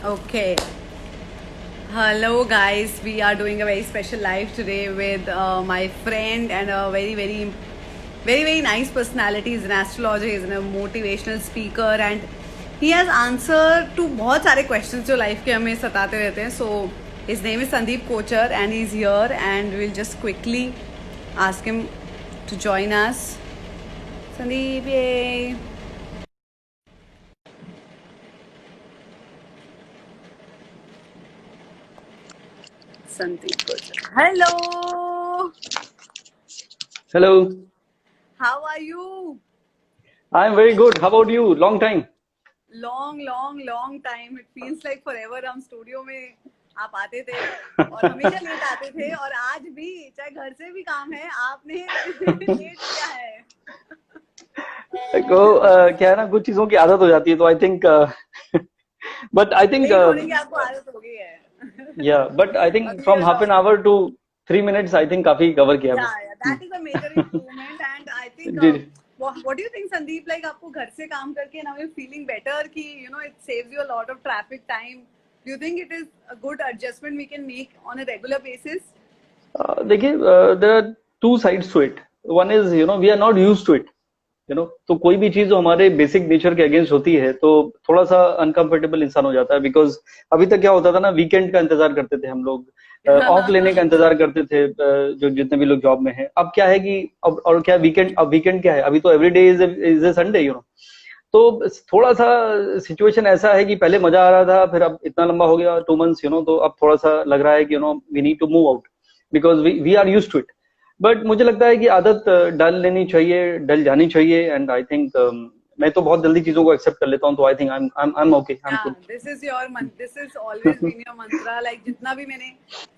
Okay. Hello, guys. We are doing a very special live today with my friend and a very nice personality. He's an astrologer, he's a motivational speaker, and he has answer to बहुत सारे questions जो life के हमें सताते रहते हैं. So his name is Sandeep Kochar, and he's here, and we'll just quickly ask him to join us. Sandeep, yay! Sandeep Kochar. Hello. Hello. How are you? I'm very good. How about you? Long time. long time. It feels like forever. हम studio में आप आते थे और हमेशा late आते थे, और आज भी चाहे घर से भी काम है आपने लेट किया है. को क्या है ना, कुछ चीजों की आदत हो जाती है तो I think but I think late होने की आपको आदत हो गई है. या बट आई थिंक अभी from half an hour to 3 minutes I think काफी कवर किया yeah, हमने. that is a major improvement, and I think जी. what do you think, Sandeep? Like आपको घर से काम करके now you're feeling better कि it saves you a lot of traffic time. Do you think it is a good adjustment we can make on a regular basis? देखिए, there are two sides to it. One is we are not used to it. तो कोई भी चीज जो हमारे basic nature के against होती है तो थोड़ा सा अनकंफर्टेबल इंसान हो जाता है. बिकॉज अभी तक क्या होता था ना, वीकेंड का इंतजार करते थे हम लोग, ऑफ लेने का इंतजार करते थे, जो जितने भी लोग जॉब में हैं. अब क्या है कि अब और क्या वीकेंड क्या है, अभी तो every day is a Sunday. तो थोड़ा सा सिचुएशन ऐसा है कि पहले मजा आ रहा था, फिर अब इतना लंबा हो गया 2 months, तो अब थोड़ा सा लग रहा है कि we need to move out because we are used to it. But मुझे लगता है कि आदत डल लेनी चाहिए, डल जानी चाहिए. एंड आई थिंक मैं तो बहुत जल्दी चीजों को एक्सेप्ट कर लेता हूँ, तो I think I am okay, I am good. This is always been your mantra. Like जितना भी मैंने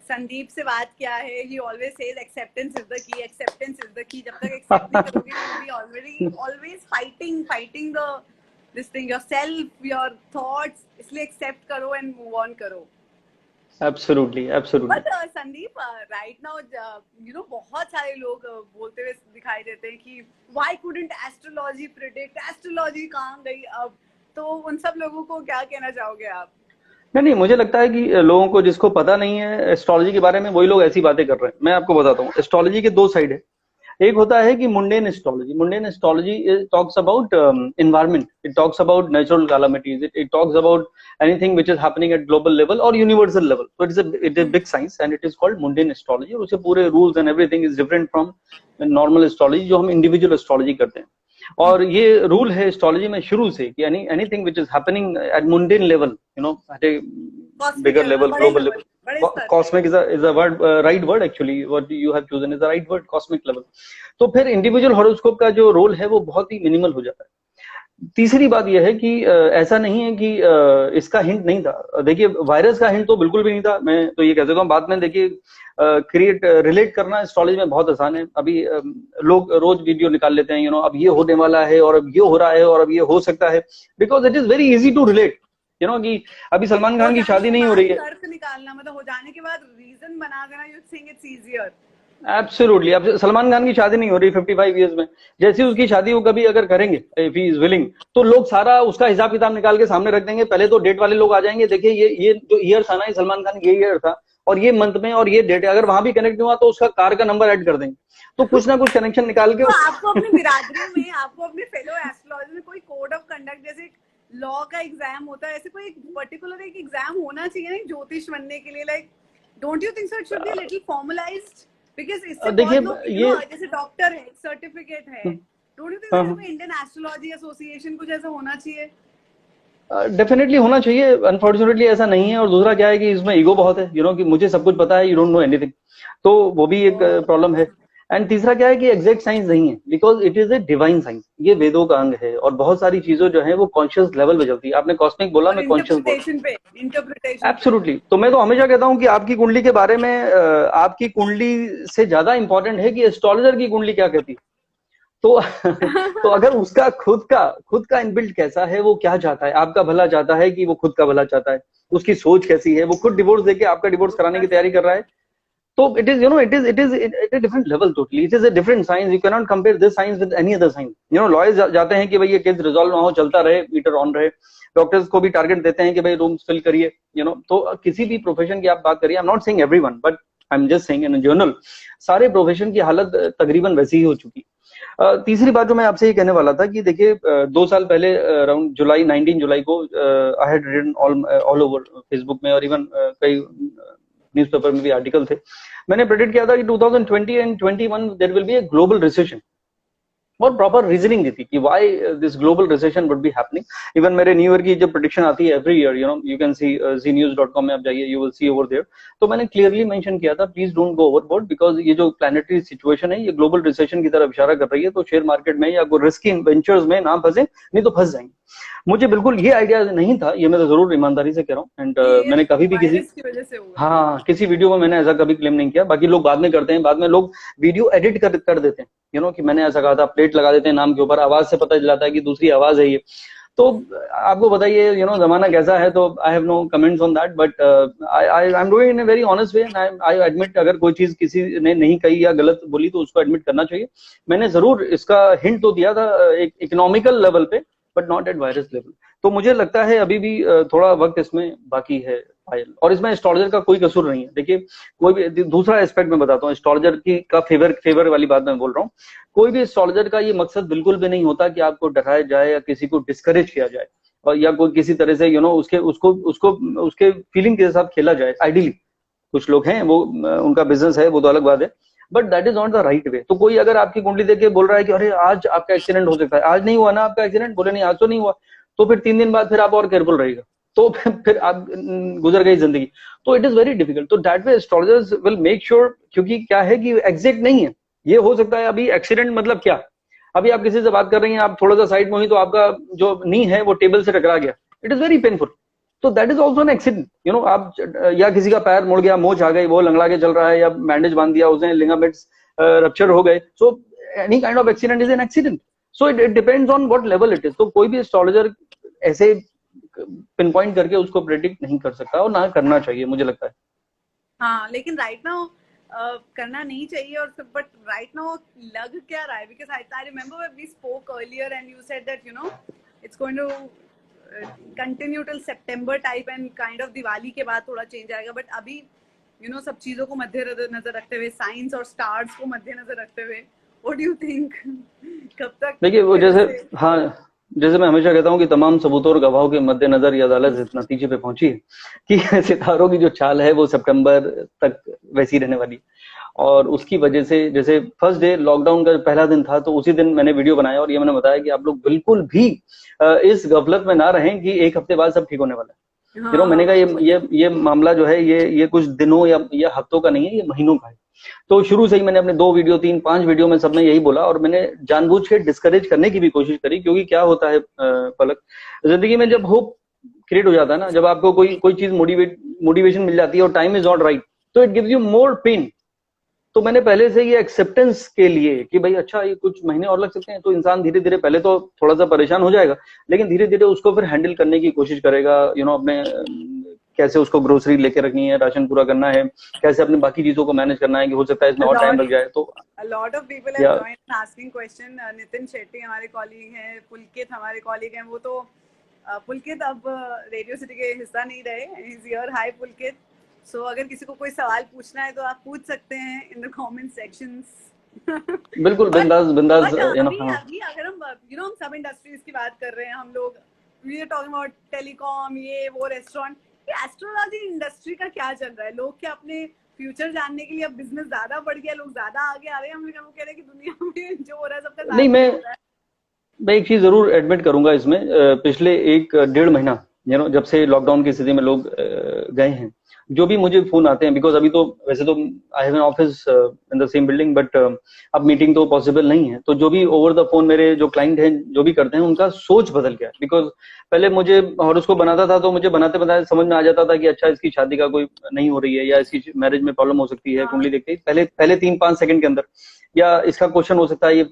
संदीप से बात किया है, he always says acceptance is the key. Acceptance is the key. जब तक accept नहीं करोगे, you'll be always fighting this thing, yourself, your thoughts. इसलिए accept करो and move on करो. Absolutely. But Sandeep, right now, बहुत सारे लोग बोलते हुए दिखाई देते हैं कि why couldn't astrology predict? Astrology कहाँ गई अब? तो उन सब लोगों को क्या कहना चाहोगे आप? नहीं, मुझे लगता है कि लोगों को जिसको पता नहीं है एस्ट्रोलॉजी के बारे में, वही लोग ऐसी बातें कर रहे हैं. मैं आपको बताता हूँ, एस्ट्रोलॉजी के दो साइड है. एक होता है कि mundane astrology talks about environment, it talks about natural calamities, it talks about anything which is happening eight global level और यूनिवर्सल लेवल. तो it is big science and it is called mundane astrology. और उसके पूरे rules and everything is different from normal astrology जो हम individual astrology करते हैं. और ये रूल है एस्ट्रोलॉजी में शुरू से कि anything which is happening at mundane level, at a bigger level, global level. Cosmic is a word, right word actually. What you have chosen is the right word, cosmic level. तो फिर individual horoscope का जो role है वो बहुत ही minimal हो जाता है. तीसरी बात यह है कि ऐसा नहीं है कि इसका हिंट नहीं था. देखिए, वायरस का हिंट तो बिल्कुल भी नहीं था. मैं तो ये कह सकता हूँ, बाद में देखिए रिलेट करना एस्ट्रोलॉजी में बहुत आसान है. अभी लोग रोज वीडियो निकाल लेते हैं, अब ये होने वाला है और अब ये हो रहा है और अब ये हो सकता है, because it is very easy to relate. कि अभी सलमान खान की शादी नहीं हो रही है, तर्क निकालना मतलब हो जाने के बाद रीजन बना देना, you think it's easier. Absolutely. अब सलमान खान की शादी नहीं हो रही 55 ईयर्स में, जैसे उसकी शादी वो कभी अगर करेंगे, इफ ही इज विलिंग, तो लोग सारा उसका हिसाब किताब निकाल के सामने रख देंगे. पहले तो डेट वाले लोग आ जाएंगे, देखिए ये जो ईयर था ना, सलमान खान ये ईयर था और ये मंथ में और ये डेट है, अगर वहां भी कनेक्ट हुआ तो उसका कार का नंबर ऐड कर देंगे. तो कुछ ना कुछ कनेक्शन निकाल के तो आपको अपनी बिरादरी में, आपको अपने फेलो एस्ट्रोलॉजर में कोई कोड ऑफ कंडक्ट, जैसे लॉ का एग्जाम होता है, ऐसे कोई पर्टिकुलर एक एग्जाम होना चाहिए ना ज्योतिष बनने के लिए? Like don't you think so it should be little formalised? Because इससे देखिए ये जैसे डॉक्टर है, सर्टिफिकेट है, don't you think Indian astrology association कुछ ऐसा होना चाहिए? डेफिनेटली होना चाहिए. अनफॉर्चुनेटली ऐसा नहीं है. और दूसरा क्या है कि इसमें ईगो बहुत है, कि मुझे सब कुछ पता है, यू डोंट नो एनीथिंग, तो वो भी एक प्रॉब्लम है. एंड तीसरा क्या है कि एग्जैक्ट साइंस नहीं है, because it is a divine science. ये वेदों का अंग है और बहुत सारी चीजें जो है वो कॉन्शियस लेवल पे चलती है. आपने कॉस्मिक बोला, मैं कॉन्शियस बोला. एब्सोल्युटली. तो मैं तो हमेशा कहता हूँ कि आपकी कुंडली के बारे में, आपकी कुंडली से ज्यादा इंपॉर्टेंट है कि एस्ट्रोलॉजर की कुंडली क्या कहती है. तो तो अगर उसका खुद का इनबिल्ट कैसा है, वो क्या चाहता है, आपका भला चाहता है कि वो खुद का भला चाहता है, उसकी सोच कैसी है, वो खुद डिवोर्स देके आपका डिवोर्स कराने की तैयारी कर रहा है, तो it is it is it is different level totally, it is a different science, you can not compare this science with any other science. Lawyers जाते हैं कि भाई ये केस रिजॉल्व ना हो, चलता रहे, मीटर ऑन रहे। डॉक्टर्स को भी टारगेट देते हैं कि भाई रूम्स फिल करिए, तो किसी भी प्रोफेशन की आप बात करिए, I am not saying everyone, but I am just saying in general, सारे प्रोफेशन की हालत तकरीबन वैसी ही हो चुकी। तीसरी बात जो मैं आपसे ये कहने वाला था कि देखिए 2 साल पहले अराउंड जुलाई 19 जुलाई को I had written all over Facebook में और इवन कई न्यूज़पेपर में भी आर्टिकल थे, मैंने प्रेडिक्ट किया था कि 2020 and 21 there will be a global recession, और प्रॉपर रीजनिंग दी थी कि why this global recession would be happening. Even मेरे न्यू ईयर की जब प्रेडिक्शन आती है every year, you can see znews.com में आप जाइए, you will see over there, तो मैंने क्लियरली मेंशन किया था please don't go overboard, because ये जो प्लैनेटरी सिचुएशन है ये ग्लोबल रिसेशन की तरफ इशारा कर रही है, तो शेयर मार्केट में या कोई रिस्की वेंचर्स में ना फंसे, नहीं तो फंस जाएंगे। मुझे बिल्कुल ये आइडिया नहीं था, ये मैं तो जरूर ईमानदारी से कह रहा हूँ, एंड मैंने कभी भी किसी की वजह से होगा। हाँ किसी वीडियो में मैंने ऐसा कभी क्लेम नहीं किया। बाकी लोग बाद में करते हैं, बाद में लोग वीडियो एडिट कर देते हैं, कि मैंने ऐसा कहा था, प्लेट लगा देते हैं नाम के ऊपर, आवाज से पता चलाता है कि दूसरी आवाज है ये। तो आपको बताइए जमाना कैसा है, तो I have no comments on that, but I am doing in a very honest way, and I admit अगर कोई चीज किसी ने नहीं कही या गलत बोली तो उसको एडमिट करना चाहिए। मैंने जरूर इसका हिंट तो दिया था एक इकोनॉमिकल लेवल पे, but not at virus level. तो मुझे लगता है अभी भी थोड़ा वक्त इसमें बाकी है पायल, और इसमें एस्ट्रोलॉजर का कोई कसूर नहीं है। देखिए कोई भी दूसरा एस्पेक्ट मैं बताता हूँ, एस्ट्रोलॉजर की का फेवर वाली बात मैं बोल रहा हूँ। कोई भी एस्ट्रोलॉजर का ये मकसद बिल्कुल भी नहीं होता कि आपको डराया जाए या किसी को डिस्करेज किया जाए, और या कोई किसी तरह से उसके फीलिंग के साथ खेला जाए। आइडियली कुछ लोग हैं वो उनका बिजनेस है, वो तो अलग बात है, but that is not the right way. तो कोई अगर आपकी कुंडली देख के बोल रहा है कि अरे आज आपका एक्सीडेंट हो सकता है, आज नहीं हुआ ना आपका एक्सीडेंट, बोले नहीं आज तो नहीं हुआ, तो फिर 3 दिन बाद फिर आप और केयरफुल रहेगा, तो फिर आप गुजर गई जिंदगी। तो इट इज वेरी डिफिकल्ट। तो that way astrologers will make sure, क्योंकि क्या है कि एग्जैक्ट नहीं है, ये हो सकता है। अभी एक्सीडेंट मतलब क्या, अभी आप किसी से बात कर रही हैं, आप थोड़ा सा साइड में हुई तो आपका जो नी है वो टेबल से टकरा गया, इट इज वेरी पेनफुल। तो that is also an accident. आप या किसी का पैर मुड़ गया, मोच आ गई, वो लंगड़ा के चल रहा है, या बैंडेज बांध दिया उसने, लिगामेंट्स रप्चर हो गए, so any kind of accident is an accident. So it depends on what level it is. तो कोई भी एस्ट्रोलॉजर ऐसे पिन पॉइंट करके उसको प्रेडिक्ट नहीं कर सकता, और ना करना चाहिए मुझे लगता है। हाँ, लेकिन राइट नाउ करना नहीं चाहिए, और बट राइट नाउ लग क्या रहा है, because I remember we spoke earlier and you said that it's going to continue till सितंबर type, and kind of Diwali के बाद थोड़ा चेंज आएगा। बट अभी सब चीजों को मद्देनजर रखते हुए, साइंस और स्टार्स को मद्देनजर रखते हुए, व्हाट डू यू थिंक कब तक? देखिए वो जैसे मैं हमेशा कहता हूँ कि तमाम सबूतों और गवाहों के मद्देनजर ये अदालत इस नतीजे पे पहुंची है कि सितारों की जो चाल है वो सितंबर तक वैसी रहने वाली, और उसकी वजह से जैसे फर्स्ट डे लॉकडाउन का पहला दिन था, तो उसी दिन मैंने वीडियो बनाया और ये मैंने बताया कि आप लोग बिल्कुल भी इस गफलत में ना रहें कि एक हफ्ते बाद सब ठीक होने वाला है। मैंने कहा ये मामला जो है ये कुछ दिनों या हफ्तों का नहीं है, ये महीनों का है। तो शुरू से ही मैंने अपने 2 वीडियो 3 5 वीडियो में सब में यही बोला, और मैंने जानबूझ के डिस्करेज करने की भी कोशिश करी, क्योंकि क्या होता है पलक, जिंदगी में जब होप क्रिएट हो जाता है ना, जब आपको कोई चीज मोटिवेशन मिल जाती है और टाइम इज नॉट राइट, तो it gives you more pen. तो मैंने पहले से ये एक्सेप्टेंस के लिए कि भाई अच्छा ये कुछ महीने और लग सकते हैं, तो इंसान धीरे धीरे पहले तो थोड़ा सा परेशान हो जाएगा, लेकिन धीरे धीरे उसको फिर हैंडल करने की कोशिश करेगा। अपने कैसे उसको ग्रोसरी लेके रखनी है, राशन पूरा करना है, कैसे अपने बाकी चीजों को मैनेज करना है कि हो सकता है इसमें और टाइम लग जाए। तो a lot of people have joined asking question. Nitin Shetty हमारे कॉलीग हैं, पुलकित हमारे कॉलीग हैं, वो तो पुलकित अब रेडियो सिटी के हिस्सा नहीं रहे, he's here. Hi पुलकित। सो अगर किसी को कोई सवाल पूछना है तो आप पूछ सकते हैं इन द कमेंट सेक्शंस। बिल्कुल बिंदास अभी अगर हम सब इंडस्ट्रीज की बात कर रहे हैं, हम लोग we are talking about telecom, ये वो रेस्टोरेंट, ये एस्ट्रोलॉजी इंडस्ट्री का क्या चल रहा है? लोग क्या अपने फ्यूचर जानने के लिए अब बिजनेस ज्यादा बढ़ गया, लोग ज्यादा आगे आ रहे हैं? हम लोग कह रहे हैं कि दुनिया में जो हो रहा है सबका नहीं, मैं एक चीज जरूर एडमिट करूंगा इसमें, पिछले 1-1.5 महीना जब से लॉकडाउन की स्थिति में लोग गए हैं, जो भी मुझे फोन आते हैं, बिकॉज अभी तो वैसे तो I have an office in the same building, but अब मीटिंग तो पॉसिबल नहीं है, तो जो भी ओवर द फोन मेरे जो क्लाइंट हैं जो भी करते हैं, उनका सोच बदल गया। बिकॉज पहले मुझे हॉरोस्कोप बनाता था तो मुझे बनाते बनाते समझ में आ जाता था कि अच्छा इसकी शादी का कोई नहीं हो रही है, या इसकी मैरिज में प्रॉब्लम हो सकती है, कुंडली देखते ही पहले 3-5 सेकंड के अंदर, या इसका क्वेश्चन हो सकता है ये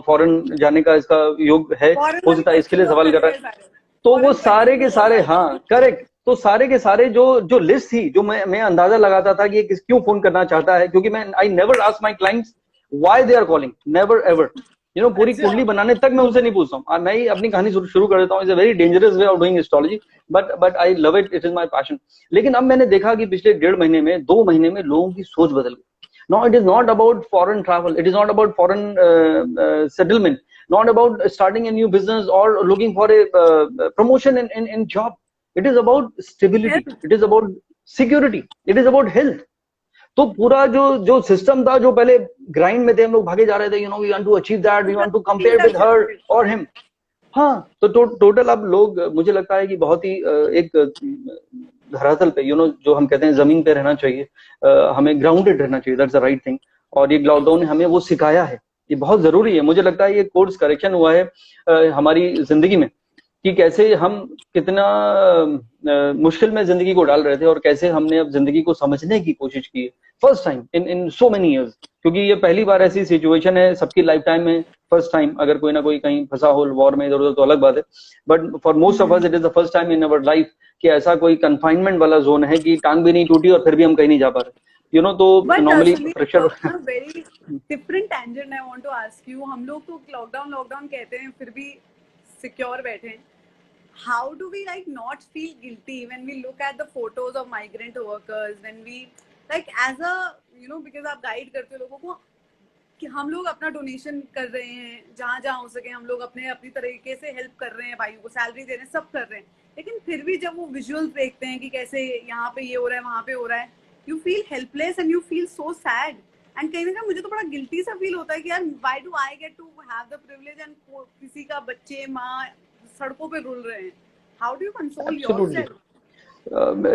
फॉरेन जाने का इसका योग है, हो सकता है इसके लिए सवाल कर रहा है। तो वो सारे के सारे, हाँ करेक्ट, तो सारे के सारे जो जो लिस्ट थी, जो मैं अंदाजा लगाता था कि ये क्यों फोन करना चाहता है, क्योंकि मैं I never ask my clients why they are calling, never ever, पूरी अच्छा। कुंडली बनाने तक मैं उनसे नहीं पूछता हूँ। मैं ही अपनी कहानी शुरू कर देता हूँ। It's a very dangerous way of doing astrology, but I love it, it is my passion. लेकिन अब मैंने देखा कि पिछले 1.5 महीने में, 2 महीने में लोगों की सोच बदल गई। No, it is not about foreign travel. It is not about foreign settlement. Not about starting a new business or looking for a promotion in job. It is about stability. Health. It is about security. It is about health. तो पूरा जो जो system था, जो पहले grind में थे, हम लोग भागे जा रहे थे, we want to achieve that, we want to compare with her और हिम। हाँ, तो टोटल अब लोग, मुझे लगता है कि बहुत ही एक धरातल पे, जो हम कहते हैं जमीन पे रहना चाहिए, हमें ग्राउंडेड रहना चाहिए, दैट्स द राइट थिंग। और ये लॉकडाउन ने हमें वो सिखाया है, ये बहुत जरूरी है। मुझे लगता है ये कोर्स करेक्शन हुआ है हमारी जिंदगी में, कि कैसे हम कितना मुश्किल में जिंदगी को डाल रहे थे, और कैसे हमने अब जिंदगी को समझने की कोशिश की है, first time in in so many years. क्योंकि ये पहली बार ऐसी सिचुएशन है सबकी लाइफ टाइम में, फर्स्ट टाइम। अगर कोई ना कोई कहीं फंसा हो वॉर में इधर उधर तो अलग बात है, but for most of us it is the first time in our life कि ऐसा कोई कंफाइनमेंट वाला जोन है कि टांग भी नहीं टूटी और फिर भी हम कहीं नहीं जा पा रहे, तो but normally Sunil, pressure. Very different tangent I want to ask you. हम लोग तो लॉकडाउन लॉकडाउन कहते हैं, फिर भी सिक्योर बैठे हैं। How do we like not feel guilty when we look at the photos of migrant workers, when we like as a because आप गाइड करते हो लोगों को कि हम लोग अपना डोनेशन कर रहे हैं, जहाँ जहाँ हो सके हम लोग अपनी तरीके से हेल्प कर रहे हैं, भाइयों को सैलरी दे रहे हैं, सब कर रहे हैं, लेकिन फिर भी जब वो विजुअल्स देखते हैं कि कैसे यहाँ पे ये हो रहा है, वहाँ पे हो रहा है, you feel helpless and you feel so sad. And कहीं ना कहीं मुझे तो बड़ा गिल्टी सा फील होता है कि यार why do I get to have the privilege and किसी का बच्चे माँ सड़कों पे रुल रहे हैं। How do you console yourself?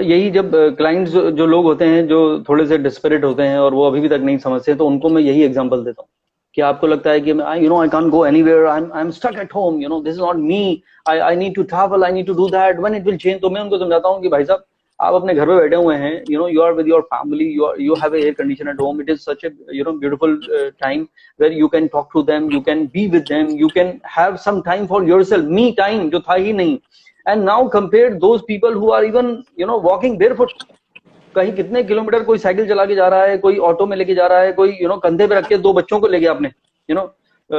यही, जब क्लाइंट्स जो लोग होते हैं जो थोड़े से डिस्परेट होते हैं और वो अभी भी तक नहीं समझते, तो उनको मैं यही एग्जांपल देता हूँ कि आपको लगता है कि I can't go anywhere, I am stuck at home, this is not me, I need to travel, I need to do that, when it will change. तो मैं उनको समझाता हूँ कि भाई साहब, आप अपने घर में बैठे हुए हैं, you are with your family, you have air condition at home, it is such a beautiful time where you can talk to them, you can be with them, you can have some time for yourself, me time जो था ही नहीं। And now compare those people who are even walking barefoot, कहीं कितने kilometre, कोई cycle चला के जा रहा है, कोई ऑटो में लेके जा रहा है, कोई कंधे पे रख के 2 बच्चों को ले गया आपने,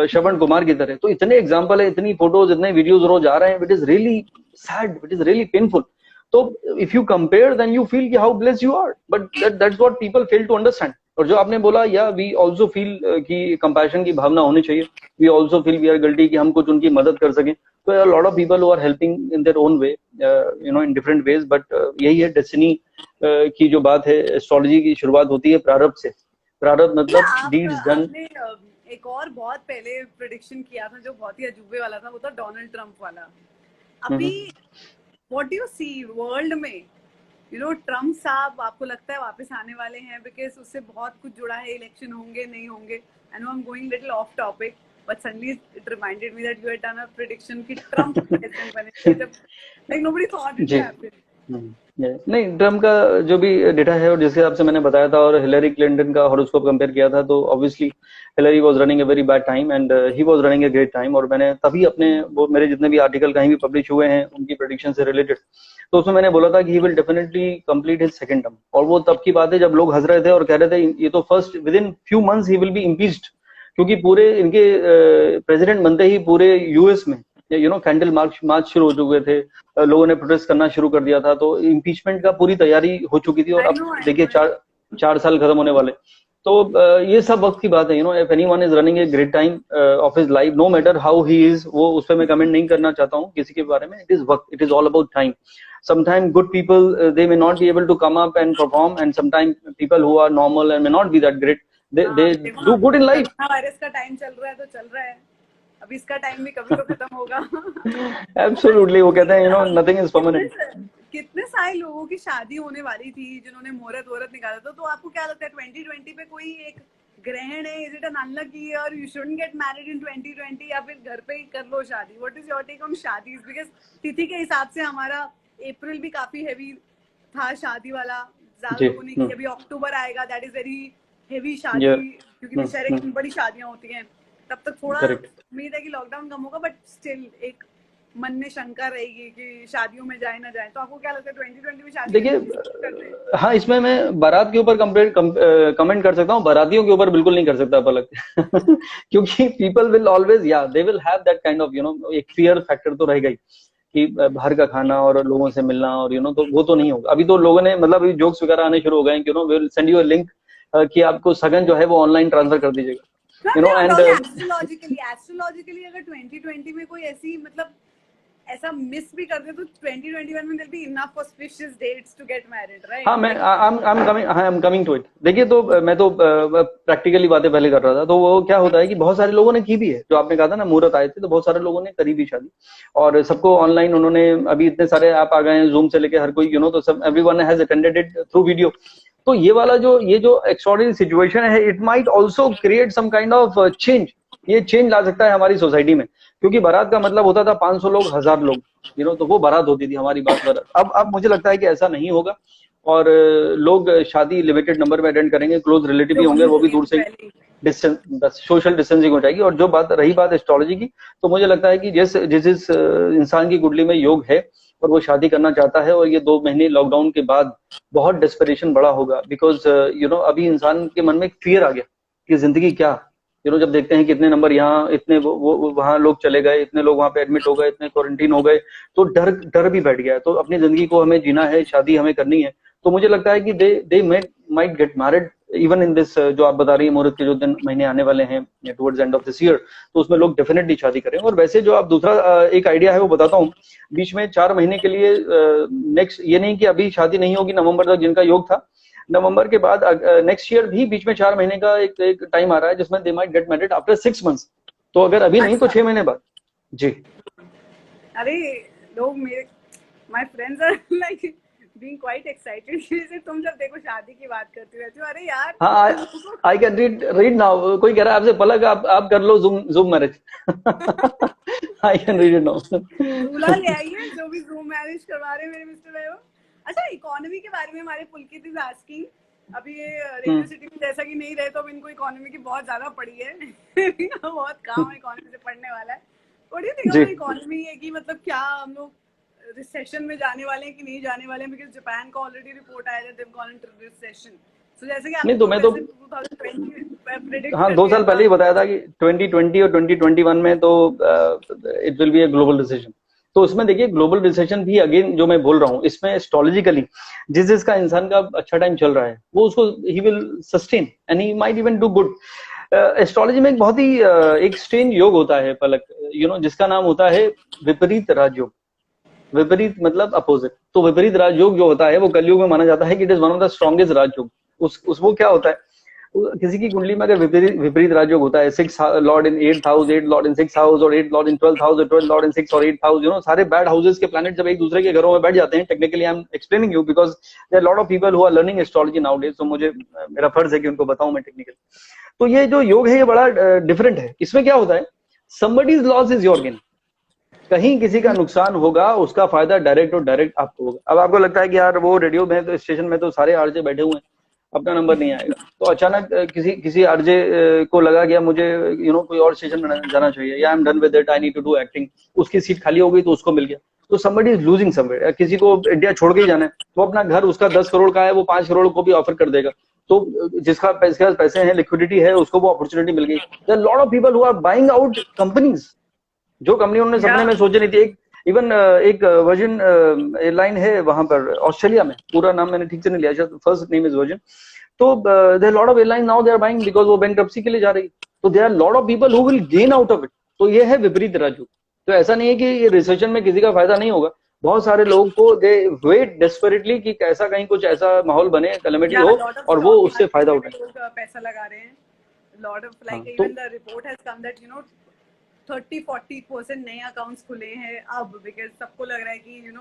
श्रवण कुमार की तरह। तो इतने एग्जाम्पल है, इतनी फोटोज, इतने वीडियोज रोज आ रहे हैं, it is really sad, it is really painful. तो if you compare then you feel कि how blessed you are, but that's what people fail to understand. और जो आपने बोला, या वी आल्सो फील कि कंपैशन की भावना होनी चाहिए, we also feel we are guilty कि हम कुछ उनकी मदद कर सकें। तो there are a lot of people who are helping in their own way, in different ways, but यही है डेस्टिनी की जो बात है। एस्ट्रोलॉजी की शुरुआत होती है प्रारब्ध से। प्रारब्ध मतलब डीड्स डन। आपने एक और बहुत पहले प्रेडिक्शन किया था जो बहुत ही अजूबे वाला था, वो था डोनाल्ड ट्रम्प वाला। अभी what do you see world में, ट्रम्प साहब आपको लगता है वापस आने वाले हैं? बिकॉज उससे बहुत कुछ जुड़ा है, इलेक्शन होंगे नहीं होंगे। I know I am going little of topic, but suddenly it reminded me that you had done a prediction कि ट्रम्प president बनेंगे, जब like nobody thought it would happen। नहीं, ट्रम्प का जो भी डेटा है और जिसके हिसाब से मैंने बताया था, और हिलरी क्लिंटन का हॉरोस्कोप कंपेयर किया था, तो obviously Hillary was running a very bad time and he was running a great time. और मैंने तभी वो मेरे जितने भी आर्टिकल कहीं भी पब्लिश हुए हैं उनकी प्रेडिक्शन से रिलेटेड, तो उसमें मैंने बोला था कि he will definitely complete his second term. और वो तब की बात है जब लोग हंस रहे थे और कह रहे थे ये तो first with in few months he will B impeached, क्योंकि पूरे इनके प्रेसिडेंट बनते ही पूरे यूएस में कैंडल मार्च शुरू हो चुके थे, लोगों ने प्रोटेस्ट करना शुरू कर दिया था, तो इम्पीचमेंट का पूरी तैयारी हो चुकी थी। और अब देखिए 4 साल खत्म होने वाले। तो ये सब वक्त की बात है। If anyone is running a great time of his life, no matter how he is, वो उस पर मैं कमेंट नहीं करना चाहता हूँ किसी के बारे में। इट इज वक्त, it is all about time. Sometimes good people they may not be able to come up and perform, and sometimes people who are normal and may not be that great, they do good in life. Virus का time चल रहा है तो चल रहा है, अब इसका टाइम भी कभी तो खत्म होगा। Absolutely, वो कहते हैं nothing is permanent. कितने सारे लोगों की शादी होने वाली थी जिन्होंने मुहूर्त वोहरत निकाला था। तो आपको क्या लगता है 2020 पे कोई एक ग्रहण है, इज इट एन अनलकी और you shouldn't get married in 2020, या फिर घर पे ही कर लो शादी? What is your take on शादीज? बिकॉज तिथि के हिसाब से हमारा अप्रैल भी काफी हेवी था शादी वाला, ज्यादा लोगों ने की। अभी अक्टूबर आएगा, दैट इज वेरी हेवी शादी, क्योंकि दशहरे की बड़ी शादियां होती हैं। तब तक थोड़ा उम्मीद है कि लॉकडाउन कम होगा, बट स्टिल एक मन में शंका रहेगी कि शादियों में जाए ना जाए, तो आपको क्या लगता है 2020 में शादी देखिए, करनी करते हैं? हाँ, इसमें मैं बारात के ऊपर कमेंट कर सकता हूँ, बारातियों के ऊपर बिल्कुल नहीं कर सकता पलक। क्योंकि पीपल विल ऑलवेज, या they will have that kind of एक फियर फैक्टर तो रहेगा ही कि बाहर का खाना और लोगों से मिलना, और तो वो तो नहीं होगा। अभी तो लोगों ने मतलब जोक्स वगैरह आने शुरू हो गए हैं कि will send you a link कि आपको सगन जो है वो ऑनलाइन ट्रांसफर कर दीजिएगा, मैं एंड बताऊँ एस्ट्रोलॉजिकली, एस्ट्रोलॉजिकली अगर 2020 में कोई ऐसी मतलब ऐसा मिस भी कर दे तो 2021 में there'll be enough auspicious dates to get married, right? हाँ, मैं Like, I am coming to it. देखिए, तो मैं तो प्रैक्टिकली बातें पहले कर रहा था। तो वो क्या होता है कि बहुत सारे लोगों ने की भी है, जो आपने कहा था ना मुहूर्त आए थे, तो बहुत सारे लोगों ने करी भी शादी, और सबको ऑनलाइन उन्होंने, अभी इतने सारे ऐप आ गए हैं, जूम से लेके हर कोई, तो सब everyone has attended it through video. तो ये जो एक्स्ट्रॉर्डिनरी सिचुएशन है, it might also create some kind of change. ये चेंज ला सकता है हमारी सोसाइटी में, क्योंकि बारात का मतलब होता था 500 लोग, 1000 लोग, तो वो बारात होती थी हमारी बारात। अब मुझे लगता है कि ऐसा नहीं होगा, और लोग शादी लिमिटेड नंबर में अटेंड करेंगे, क्लोज रिलेटिव ही होंगे, वो भी दूर से, डिस्टेंस, बस सोशल डिस्टेंसिंग हो जाएगी। और जो बात रही बात एस्ट्रोलॉजी की, तो मुझे लगता है कि जिस जिस इंसान की कुंडली में योग है और वो शादी करना चाहता है, और ये 2 महीने लॉकडाउन के बाद बहुत डेस्परेशन बड़ा होगा, बिकॉज अभी इंसान के मन में एक फियर आ गया कि जिंदगी क्या, जब देखते हैं कितने नंबर यहाँ, इतने वो वहां लोग चले गए, इतने लोग वहां पे एडमिट हो गए, इतने क्वारंटीन हो गए, तो डर डर भी बैठ गया है। तो अपनी जिंदगी को हमें जीना है, शादी हमें करनी है। तो मुझे लगता है कि they might get married even in this, जो आप बता रही है मुहूर्त के जो दिन महीने आने वाले हैं towards end of this year, तो उसमें लोग डेफिनेटली शादी करेंगे। और वैसे जो आप दूसरा एक आइडिया है वो बताता हूँ, बीच में 4 महीने के लिए नेक्स्ट, ये नहीं कि अभी शादी नहीं होगी नवंबर तक, जिनका योग था, नवंबर के बाद नेक्स्ट ईयर भी बीच में 4 महीने का एक टाइम आ रहा है, जिसमें they might get married after 6 months. तो अगर अभी नहीं तो 6 महीने बाद। जी। अरे लोग मेरे my friends are like being quite excited कि तुम जब देखो शादी की बात करती रहती हो, अरे यार हाँ, आई कैन रीड नाउ। कोई कह रहा है आपसे, पलक आप कर लो zoom marriage. I can read it now. दूल्हा ले आइए जो भी जूम मैरिज करवा रहे हैं मेरे मिस्टर है वो। अच्छा, इकोनॉमी के बारे में हमारे पुलकित इज आस्किंग, अभी ये रेडियो सिटी में जैसा कि नहीं रहे, तो अब इनको इकोनॉमी की बहुत ज्यादा पड़ी है। बहुत काम इकोनॉमी से पढ़ने वाला है। What do you think of economy है कि मतलब क्या हम लोग रिसेशन में जाने वाले हैं कि नहीं जाने वाले हैं? बिकॉज जापान का ऑलरेडी रिपोर्ट आया है, देव गॉन इनटू रिसेशन। सो जैसे कि नहीं, तो मैं तो 2020 प्रेडिक्ट हाँ 2 साल पहले ही बताया था कि 2020 और 2021 में तो it will be a global recession. तो उसमें देखिए, ग्लोबल रिसेशन भी अगेन जो मैं बोल रहा हूँ, इसमें एस्ट्रोलॉजिकली जिसका इंसान का अच्छा टाइम चल रहा है, वो उसको he will sustain and he might even do good. Astrology में एक बहुत ही एक स्ट्रेंज योग होता है पलक, जिसका नाम होता है विपरीत राजयोग। विपरीत मतलब अपोजिट। तो विपरीत राजयोग जो होता है वो कलयुग में माना जाता है कि it is one of the strongest राजयोग। वो क्या होता है, किसी की कुंडली में अगर विपरीत राजयोग होता है, 6 लॉर्ड इन 8th हाउस, 8 लॉर्ड इन 6th हाउस, और 8 लॉर्ड इन 12th हाउस, और 12 लॉर्ड इन 6th और 8th हाउस, सारे बैड हाउसेस के प्लैनेट जब एक दूसरे के घरों में बैठ जाते हैं, technically I am explaining you because there lot of people who are learning astrology nowadays, तो मुझे मेरा फर्ज है कि उनको बताऊं मैं टेक्निकली। तो ये जो योग है ये बड़ा डिफरेंट है। इसमें क्या होता है, somebody's loss is your gain। कहीं किसी का नुकसान होगा, उसका फायदा डायरेक्ट और डायरेक्ट आपको होगा। अब आपको लगता है कि यार वो रेडियो में तो स्टेशन में तो सारे आरजे बैठे हुए हैं, अपना नंबर नहीं आएगा, तो अचानक किसी आरजे को लगा गया मुझे कोई और स्टेशन में जाना चाहिए, या I am done with it, I need to do acting, उसकी सीट खाली हो गई तो उसको मिल गया। तो somebody is losing somewhere। किसी को इंडिया छोड़ के ही जाना है, तो अपना घर उसका 10 करोड़ का है, वो 5 करोड़ को भी ऑफर कर देगा। तो जिसका पैसे हैं, लिक्विडिटी है, उसको वो अपॉर्चुनिटी मिल गई। There lot of people who are buying out companies, जो कंपनी उन्होंने सपने में सोची नहीं थी। इवन एक वर्जिन एयरलाइन है वहां पर ऑस्ट्रेलिया में, पूरा नाम मैंने ठीक से नहीं लिया, फर्स्ट नेम इज वर्जिन। तो there lot of airline now they are buying because वो बैंक्रप्सी के लिए जा रही। तो there lot of people who will gain out of it. तो ये है विपरीत राजयोग। तो ऐसा नहीं है कि ये रिसेशन में किसी का फायदा नहीं होगा। बहुत सारे लोगों को दे वेट डेस्परेटली कि कैसा कहीं कुछ ऐसा माहौल बने, कैलेमिटी हो, और वो उससे फायदा उठाए। पैसा लगा रहे हैं। लॉट ऑफ लाइक तो even the report has come that 30-40% नए अकाउंट्स खुले हैं अब, बिकॉज सबको लग रहा है कि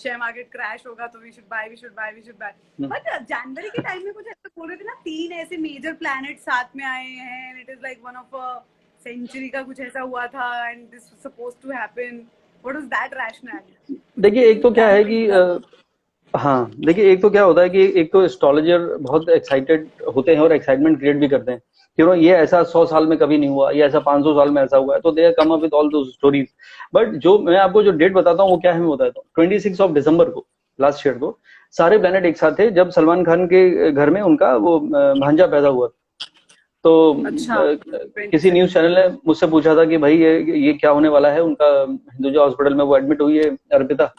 शेयर मार्केट क्रैश होगा तो वी शुड बाय। बट जनवरी के टाइम में कुछ ऐसा बोल रहे थे ना, 3 ऐसे मेजर प्लैनेट साथ में आए हैं and it is like one of a century का कुछ ऐसा हुआ था and this was supposed to happen. What was that rational? देखिए, एक तो क्या है कि हाँ, देखिए एक तो क्या होता है कि एक तो एस्ट्रोलॉजर बहुत एक्साइटेड होते हैं और एक्साइटमेंट क्रिएट भी करते हैं, ये ऐसा 100 साल में कभी नहीं हुआ, ये ऐसा 500 साल में ऐसा हुआ है, तो दे कम अप विद ऑल दो स्टोरीज। बट जो मैं आपको जो डेट बताता हूँ वो क्या है, मैं बताता हूँ। 26 को, लास्ट ईयर को, सारे प्लेनेट एक साथ थे जब सलमान खान के घर में उनका वो भांजा पैदा हुआ। तो अच्छा, किसी 26। न्यूज चैनल ने मुझसे पूछा था कि भाई ये क्या होने वाला है, उनका हिंदुजा हॉस्पिटल में वो एडमिट हुई है अर्पिता,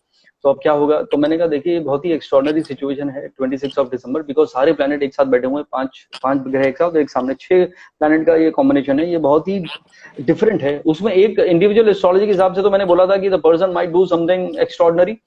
तो अब क्या होगा। तो मैंने कहा देखिए ये बहुत ही एक्स्ट्रॉर्डनरी सिचुएशन है 26 बिकॉज सारे प्लैनेट एक साथ बैठे हुए हैं, पांच पांच ग्रह एक साथ, एक सामने 6 प्लैनेट का ये कॉम्बिनेशन है, ये बहुत ही डिफरेंट है। उसमें एक इंडिविजुअल एस्ट्रोलॉजी के हिसाब से तो मैंने बोला था कि the person might do something extraordinary,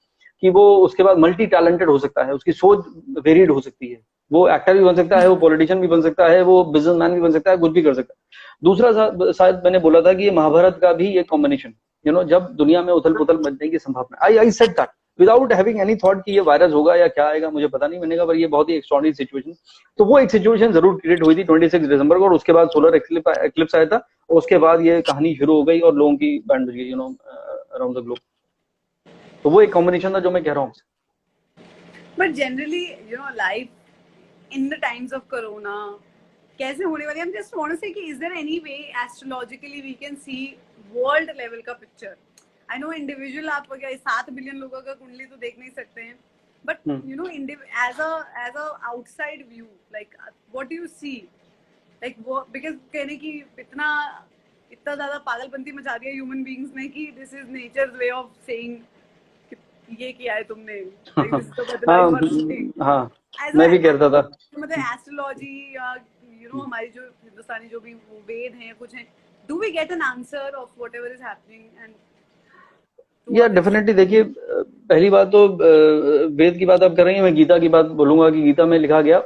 कि वो उसके बाद मल्टी टैलेंटेड हो सकता है, उसकी सोच वेरिड हो सकती है, वो एक्टर भी बन सकता है, वो पॉलिटिशियन भी बन सकता है, वो बिजनेसमैन भी बन सकता है, कुछ भी कर सकता है। दूसरा शायद मैंने बोला था कि ये महाभारत का भी एक कॉम्बिनेशन, जब दुनिया में उथल पुथल मचने की संभावना, आई said that without having any thought कि ये वायरस होगा या क्या आएगा मुझे पता नहीं, मैंने कहा पर ये बहुत ही एक्स्ट्रॉर्डिनरी सिचुएशन। तो वो एक सिचुएशन जरूर क्रिएट हुई थी 26 दिसंबर को, और उसके बाद सोलर एक्लिप्स आया था, और उसके बाद ये कहानी शुरू हो गई और लोगों की बैंड बज गई अराउंड द ग्लोब। तो वो एक कॉम्बिनेशन था जो मैं कह रहा हूँ। But generally life in the times of corona कैसे होने वाली, हम जस्ट वांट टू से कि is there any way astrologically we can see world level का पिक्चर। आई नो इंडिविजुअल आप क्या 7 बिलियन लोगों का कुंडली तो देख नहीं सकते हैं, but as a outside view, like what do you see, like वो बिकॉज कहने की इतना इतना ज्यादा पागलपंती मचा दिया ह्यूमन बीइंग्स ने कि this is nature's way of saying ये किया है तुमने, like, this is the बदला हाँ you are doing। हाँ, As मैं a भी कहता था। मतलब एस्ट्रोलॉजी या हमारी जो हिंदुस्तानी जो भी वो वेद हैं कुछ हैं, do we get an answer of whatever is happening and to या ऑल दिस। डेफिनेटली देखिए, पहली बात तो वेद की बात आप कर रही हैं, मैं गीता की बात बोलूंगा कि गीता में लिखा गया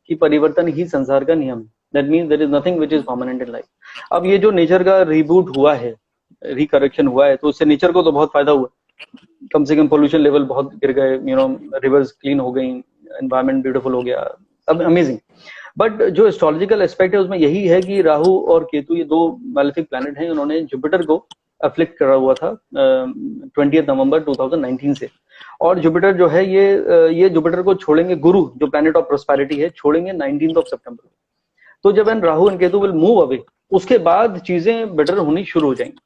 कि परिवर्तन ही संसार का नियम है। That means there is nothing which is permanent in life. अब ये जो नेचर का रिबूट हुआ है, रिकरेक्शन हुआ है, तो उससे नेचर को तो बहुत फायदा हुआ। कम से कम पोल्यूशन लेवल बहुत गिर गए, रिवर्स क्लीन हो गई, एनवायरमेंट ब्यूटीफुल हो गया, अब अमेजिंग। बट जो एस्ट्रोलॉजिकल एस्पेक्ट है उसमें यही है कि राहु और केतु ये दो मैलेफिक प्लैनेट हैं, उन्होंने जुपिटर को अफ्लिक्ट करा हुआ था 20 नवंबर 2019 से। और जुपिटर जो है ये जुपिटर को छोड़ेंगे, गुरु जो प्लैनेट ऑफ प्रोस्पेरिटी है, छोड़ेंगे 19 सितंबर। तो जब एन Rahu and Ketu will move away, उसके बाद चीजें बेटर होनी शुरू हो जाएंगी।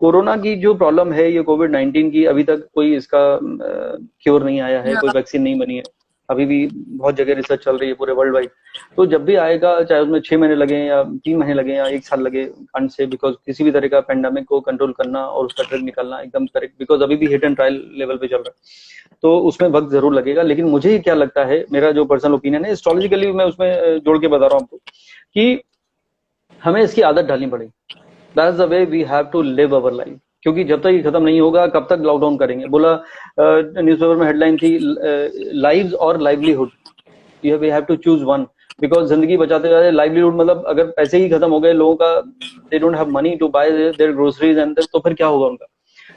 कोरोना की जो प्रॉब्लम है, ये कोविड-19 की, अभी तक कोई इसका क्योर नहीं आया है, कोई वैक्सीन नहीं बनी है, अभी भी बहुत जगह रिसर्च चल रही है पूरे वर्ल्ड वाइड। तो जब भी आएगा, चाहे उसमें 6 महीने लगे या 3 महीने लगे या 1 साल लगे, कांट से, बिकॉज किसी भी तरह का पेंडेमिक को कंट्रोल करना और उसका ट्रिक निकालना एकदम करेक्ट, बिकॉज अभी भी हिट एंड ट्रायल लेवल पे चल रहा है, तो उसमें वक्त जरूर लगेगा। लेकिन मुझे क्या लगता है, मेरा जो पर्सनल ओपिनियन है, एस्ट्रोलॉजिकली मैं उसमें जोड़ के बता रहा हूँ आपको, कि हमें इसकी आदत डालनी पड़ेगी। That's the way we have to live our life, क्योंकि जब तक ये खत्म नहीं होगा, कब तक लॉकडाउन करेंगे। बोला न्यूज़पेपर में हेडलाइन थी, लाइव्स और livelihood, you we have to choose one, because जिंदगी बचाते जाते, लाइवलीहुड मतलब अगर पैसे ही खत्म हो गए लोगों का, they don't have money to buy their groceries and, तो फिर क्या होगा उनका,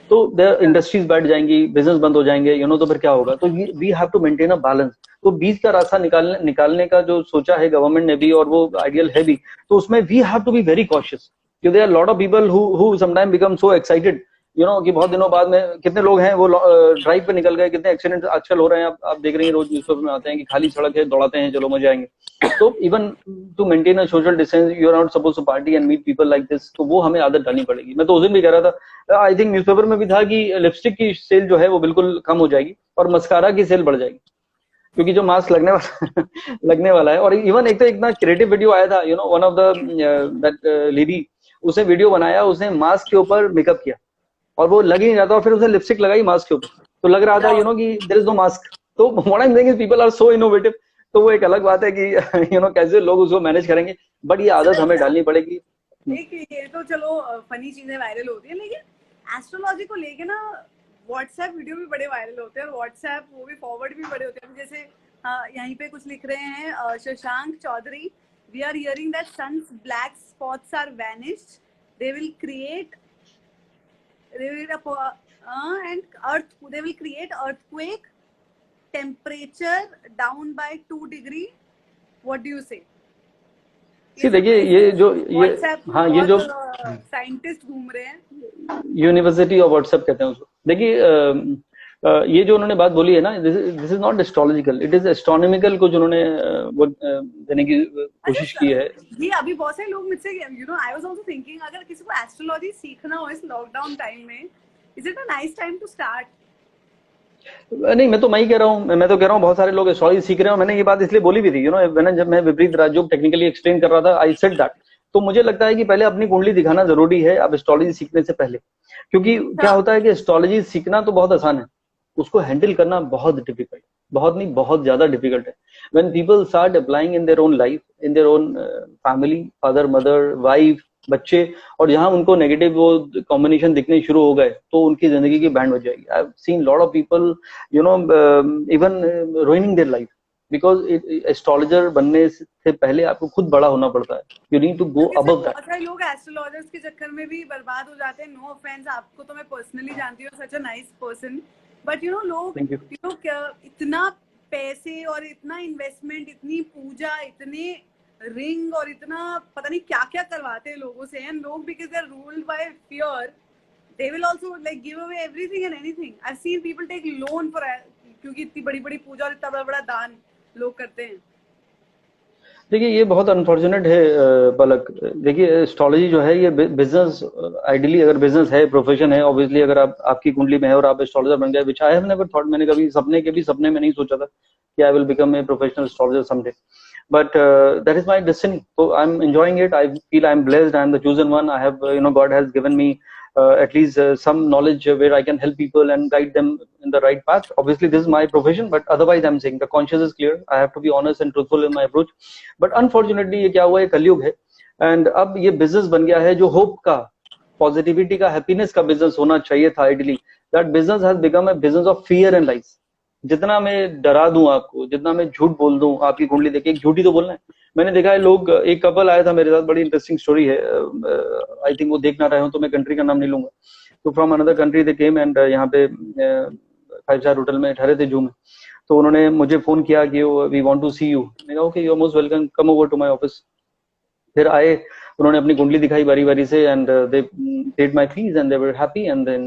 तो देयर इंडस्ट्रीज बैठ जाएंगी, बिजनेस बंद हो जाएंगे, तो फिर क्या होगा। तो we have to maintain a balance. तो बीच का रास्ता निकालने का जो सोचा है गवर्नमेंट ने भी, और वो आइडियल है भी, तो उसमें we have to be very cautious. There are lot of people who sometime become so excited, कि बहुत दिनों बाद में कितने लोग हैं वो ड्राइव पे निकल गए, कितने एक्सीडेंट आजकल हो रहे हैं, आप देख रही हैं, रोज न्यूज़पेपर में आते हैं कि खाली सड़क है, दौड़ाते हैं, चलो मजे आएंगे। तो even to maintain a social distance, you are not suppose to party and meet people like this, तो वो हमें आदत डालनी पड़ेगी। मैं तो उस दिन भी कह रहा था, आई थिंक न्यूज़पेपर में भी था कि लिपस्टिक की सेल जो है वो बिल्कुल कम हो जाएगी और मस्कारा की सेल बढ़ जाएगी, क्योंकि जो मास्क लगने वाला लगने वाला है। और इवन एक तो इतना क्रिएटिव वीडियो आया था, one of the that lady, उसने वीडियो बनाया, उसने मास्क के ऊपर मेकअप किया और वो लग ही नहीं रहा था, और फिर उसने लिपस्टिक लगाई मास्क के ऊपर, तो लग रहा था कि देयर इज नो मास्क। तो what I am saying is people are so innovative. तो वो एक अलग बात है कि कैसे लोग उसको मैनेज करेंगे, बट ये आदत हमें डालनी पड़ेगी। एक ये तो चलो फनी चीजें वायरल होती है, लेकिन एस्ट्रोलॉजी को लेके ना व्हाट्सएप वीडियो भी बड़े वायरल होते हैं, और व्हाट्सएप वो भी फॉरवर्ड भी बड़े होते हैं। जैसे यहीं पे कुछ लिख रहे हैं, Shashank Chaudhary, we are hearing that sun's black spots are vanished, they will create they will create earthquake, temperature down by 2 degree. What do you say? देखिए ये हाँ, ये जो साइंटिस्ट घूम रहे हैं, यूनिवर्सिटी ऑफ व्हाट्सएप कहते हैं उसको। देखिए ये जो उन्होंने बात बोली है ना, this is not astrological, it is astronomical को जो उन्होंने वो देने की कोशिश की अच्छा, है। ये अभी बहुत सारे लोग मुझसे, आई वाज आल्सो थिंकिंग, अगर किसी को एस्ट्रोलॉजी सीखना हो इस लॉकडाउन टाइम में, is it a nice time to start? नहीं, मैं तो मैं ही कह रहा हूँ, मैं तो कह रहा हूँ बहुत सारे लोग एस्ट्रोलॉजी सीख रहे हैं। मैंने ये बात इसलिए बोली भी थी, मैंने जब मैं विपरीत राजयोग टेक्निकली एक्सप्लेन कर रहा था, आई सेड दैट। तो मुझे लगता है कि पहले अपनी कुंडली दिखाना जरूरी है अब एस्ट्रोलॉजी सीखने से पहले, क्योंकि क्या होता है कि एस्ट्रोलॉजी सीखना तो बहुत आसान है, उसको हैंडल करना बहुत डिफिकल्ट, बहुत नहीं बहुत ज्यादा डिफिकल्ट है। When people start applying in their own life, in their own family, father mother wife बच्चे, और जहां उनको नेगेटिव वो कॉम्बिनेशन दिखने शुरू हो गए तो उनकी जिंदगी की बैंड बज जाएगी। I have seen lot of people even ruining their life, because astrologer बनने से पहले आपको खुद बड़ा होना पड़ता है, you need to go above that. बहुत सारे लोग एस्ट्रोलॉजर्स के चक्कर में भी बर्बाद हो जाते हैं। नो ऑफेंस, आपको तो मैं पर्सनली जानती हूँ, सच अ नाइस पर्सन, बट लोग इतना पैसे और इतना इन्वेस्टमेंट, इतनी पूजा, इतने रिंग और इतना पता नहीं क्या क्या करवाते हैं लोगों से, एंड लोग because they are ruled by fear, they will also like give away everything and anything. I've seen people take loan for, क्योंकि इतनी बड़ी बड़ी पूजा और इतना बड़ा बड़ा दान लोग करते हैं। देखिए ये बहुत अनफॉर्चुनेट है पलक। देखिए एस्ट्रोलॉजी जो है ये बिजनेस, आइडियली अगर बिजनेस है, प्रोफेशन है, ऑब्वियसली अगर आप आपकी कुंडली में है और आप एस्ट्रोलॉजर बन गए, विच आई हैव नेवर थॉट, मैंने कभी सपने में नहीं सोचा था कि I will become a professional astrologer someday, but that is my destiny, so I'm enjoying it. I feel I'm blessed, I'm the chosen one. I have God has given me at least some knowledge where I can help people and guide them in the right path. Obviously this is my profession, but otherwise I'm saying the conscience is clear. I have to be honest and truthful in my approach, but unfortunately ये क्या हुआ है, कलयुग है, and अब ये business बन गया है जो hope का, positivity का, happiness का business होना चाहिए था ideally. That business has become a business of fear and lies. जितना मैं डरा दूं आपको, जितना मैं झूठ बोल दूं, आपकी कुंडली देख के एक झूठी तो बोलना है। मैंने देखा है लोग, एक कपल आया था मेरे साथ, बड़ी इंटरेस्टिंग स्टोरी है, आई थिंक वो देख ना रहे हो तो मैं कंट्री का नाम नहीं लूंगा। तो from another country they came and यहाँ पे 5 स्टार होटल में ठहरे थे जू में। तो उन्होंने मुझे फोन किया कि we want to see you. मैंने कहा okay, you are most welcome, come over to my office. फिर आए, उन्होंने अपनी कुंडली दिखाई बारी बारी से, and they paid my fees and they were happy, and then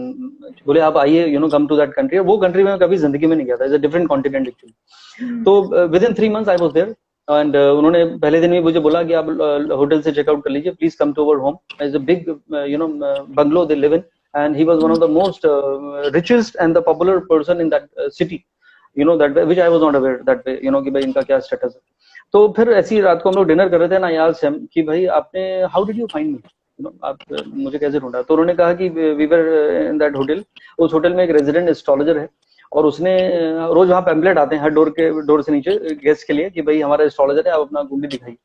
बोले आप आइए, कम टू दैट कंट्री। वो कंट्री में कभी जिंदगी में नहीं गया था, it's a different continent actually. तो within 3 months I was there, and उन्होंने पहले दिन ही मुझे बोला कि आप होटल से चेकआउट कर लीजिए, please come to our home, it's a big bungalow they live in, and he was one of the most richest and the popular person in that city, that way, which I was not aware that way, कि भाई इनका क्या status है। तो फिर ऐसी रात को हम लोग डिनर कर रहे थे ना यार सेम, कि भाई आपने how did you find me, आप मुझे कैसे ढूंढा। तो उन्होंने कहा कि we were in that hotel, उस होटल में एक रेजिडेंट एस्ट्रोलॉजर है, और उसने रोज वहाँ पैम्पलेट आते हैं हर डोर से नीचे गेस्ट के लिए कि भाई हमारा एस्ट्रोलॉजर है, आप अपना कुंडली दिखाइए।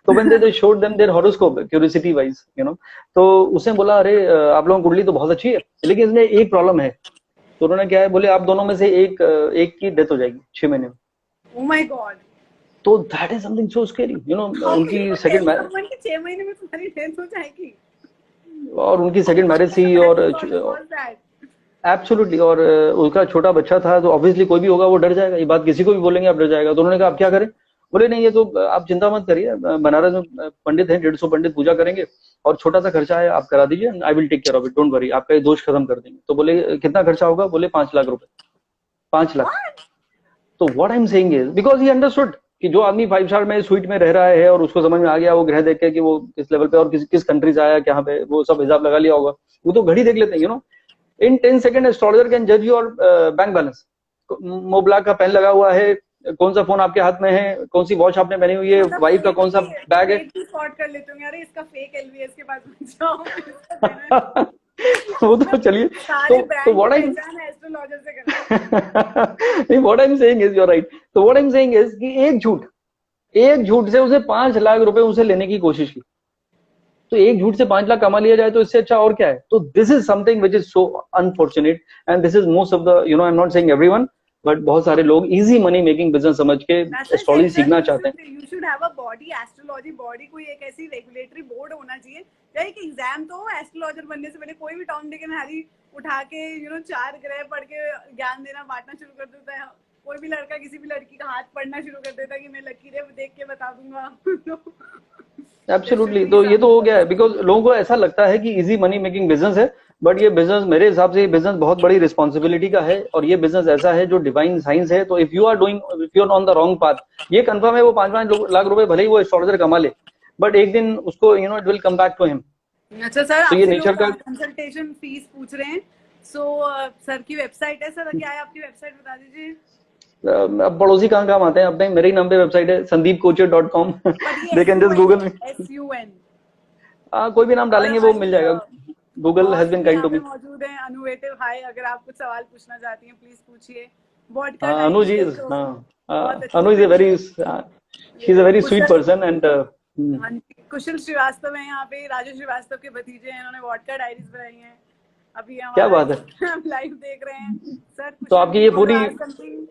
तो when they showed them their horoscope curiosity wise, तो उसने बोला अरे आप लोगों की कुंडली तो बहुत अच्छी है, लेकिन इसमें एक प्रॉब्लम है। तो उन्होंने क्या है, बोले आप दोनों में से एक की डेथ हो जाएगी 6 महीने में। Oh my God. तो that is something so scary, उनकी सेकंड मैरिज, 6 महीने में तुम्हारी डेथ हो जाएगी, और उनकी सेकंड मैरिज थी, और एब्सोल्युटली, और उसका छोटा बच्चा था, तो ऑब्वियसली कोई भी होगा वो डर जाएगा, ये बात किसी को भी बोलेंगे आप डर जाएगा। तो उन्होंने कहा आप क्या करें, बोले नहीं ये तो आप चिंता मत करिए, बनारस में पंडित हैं, 150 पंडित पूजा करेंगे, और छोटा सा खर्चा है, आप करा दीजिए, I will take care of it, don't worry, आपका ये दोष खत्म कर देंगे। तो बोले कितना खर्चा होगा, बोले 5 लाख रुपए। 5 लाख। तो what I am saying is, because he understood कि जो आदमी 5 स्टार में स्वीट में रह रहा है, और उसको समझ में आ गया वो ग्रह देख के कि वो किस लेवल पे और किस कंट्री से आया, क्या पे, वो सब हिसाब लगा लिया होगा, वो तो घड़ी देख लेते हैं, इन 10 सेकंड एस्ट्रोलॉजर कैन जज योर बैंक बैलेंस। मोब्लाक का पेन लगा हुआ है, कौन सा फोन आपके हाथ में है, कौन सी वॉच आपने पहनी हुई है, वाइफ का कौन सा बैग है, स्पॉट कर लेते होंगे, अरे इसका फेक एलवीएस के पास जाओ। वो तो चलिए, तो व्हाट आई एस्ट्रोलॉजर से करना। नहीं, what I am saying is, you are right. तो what I am saying is कि एक झूठ से उसे 5 लाख रुपए उसे लेने की कोशिश की। तो एक झूठ से 5 लाख कमा लिया जाए तो इससे अच्छा और क्या है। तो this is something which is so unfortunate, and this is most of the, I am not saying everyone, but बहुत सारे लोग इजी मनी मेकिंग बिजनेस समझ के एस्ट्रोलॉजी सीखना चाहते हैं। You should have a body, astrology body, कोई एक ऐसी रेगुलेटरी बोर्ड होना चाहिए, या एक एग्जाम तो एस्ट्रोलॉजर बनने से पहले कोई भी टॉम डिक एंड हैरी उठा के 4 ग्रह पढ़ के ज्ञान देना बांटना शुरू कर देता है। कोई भी लड़का किसी भी लड़की का हाथ पढ़ना शुरू कर देता है कि मैं लकीर देख के बता दूंगा। एब्सोल्युटली। तो ये तो हो गया है, बिकॉज लोगों को ऐसा लगता है कि इजी मनी मेकिंग बिजनेस है, बट ये बिजनेस, मेरे हिसाब से ये बिजनेस बहुत बड़ी रिस्पॉन्सिबिलिटी का है, और ये बिजनेस ऐसा है जो डिवाइन साइंस है। तो if you are on the wrong path, ये कंफर्म है, वो 5-5 लाख रुपए भले ही वो एस्ट्रोलॉजर कमा ले, बट एक दिन उसको it will come back to him. अच्छा सर, तो ये आपसे नेचर लोग का कंसल्टेशन फीस पूछ रहे हैं। सो सर की वेबसाइट है, सर क्या है आपकी वेबसाइट, बता दीजिए। अब पड़ोसी कहाँ काम आते हैं अपने, मेरे ही नाम पे वेबसाइट है sandeepcocher.com। They can just Google. SUN कोई भी नाम और डालेंगे वो मिल जाएगा। गूगल हैज बॉस बीन भी काइंड यहाँ टू पे मी। मौजूद है, अनुवेटिव हाई। अगर आप कुछ सवाल पूछना चाहती हैं प्लीज पूछिए। वोडका हाँ, अनु टाइम जी, तो बहुत अच्छे अनु इज से। A very, she is a very sweet Kusal, person and हाँ जी, कुशल श्रीवास्तव है यहाँ पे, राजू श्रीवास्तव के भतीजे हैं, इन्होंने वोडका डायरीज बनाई हैं। अभी क्या हमारा बात है। हम लाइव देख रहे हैं सर। तो आपकी ये पूरी समथिंग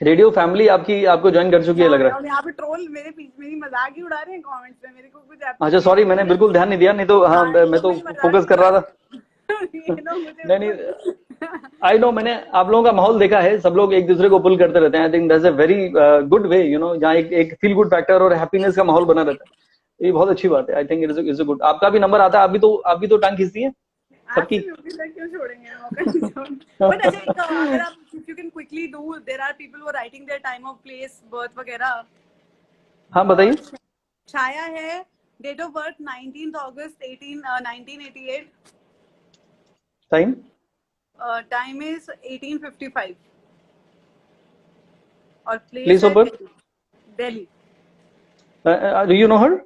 रेडियो फैमिली आपको ज्वाइन कर चुकी है लग रहा और यहाँ पे ट्रोल मेरी मजाक ही उड़ा रहे हैं कमेंट्स में, मेरे को कुछ है। अच्छा सॉरी, मैंने बिल्कुल ध्यान नहीं दिया, नहीं तो हाँ मैं तो फोकस कर रहा था। नहीं नहीं, आई नो, मैंने आप लोगों का माहौल देखा है, सब लोग एक दूसरे को पुल करते रहते हैं। I think that's a very good way, जहाँ एक फील गुड फैक्टर और हैप्पीनेस का माहौल बना रहता है। ये बहुत अच्छी बात है। I think it is good. आपका भी नंबर आता है, आप भी तो टांग खींचती है सबकी। क्यों छोड़ेंगे मौका। बट अच्छा, अगर आप if you can quickly do, there are people who are writing their time of place birth वगैरह। हाँ बताइए। छाया है, डेट ऑफ बर्थ 19 अगस्त 1988, टाइम टाइम इज 18:55 और प्लेस प्लेस ऑफ है birth, Delhi. Do you know her?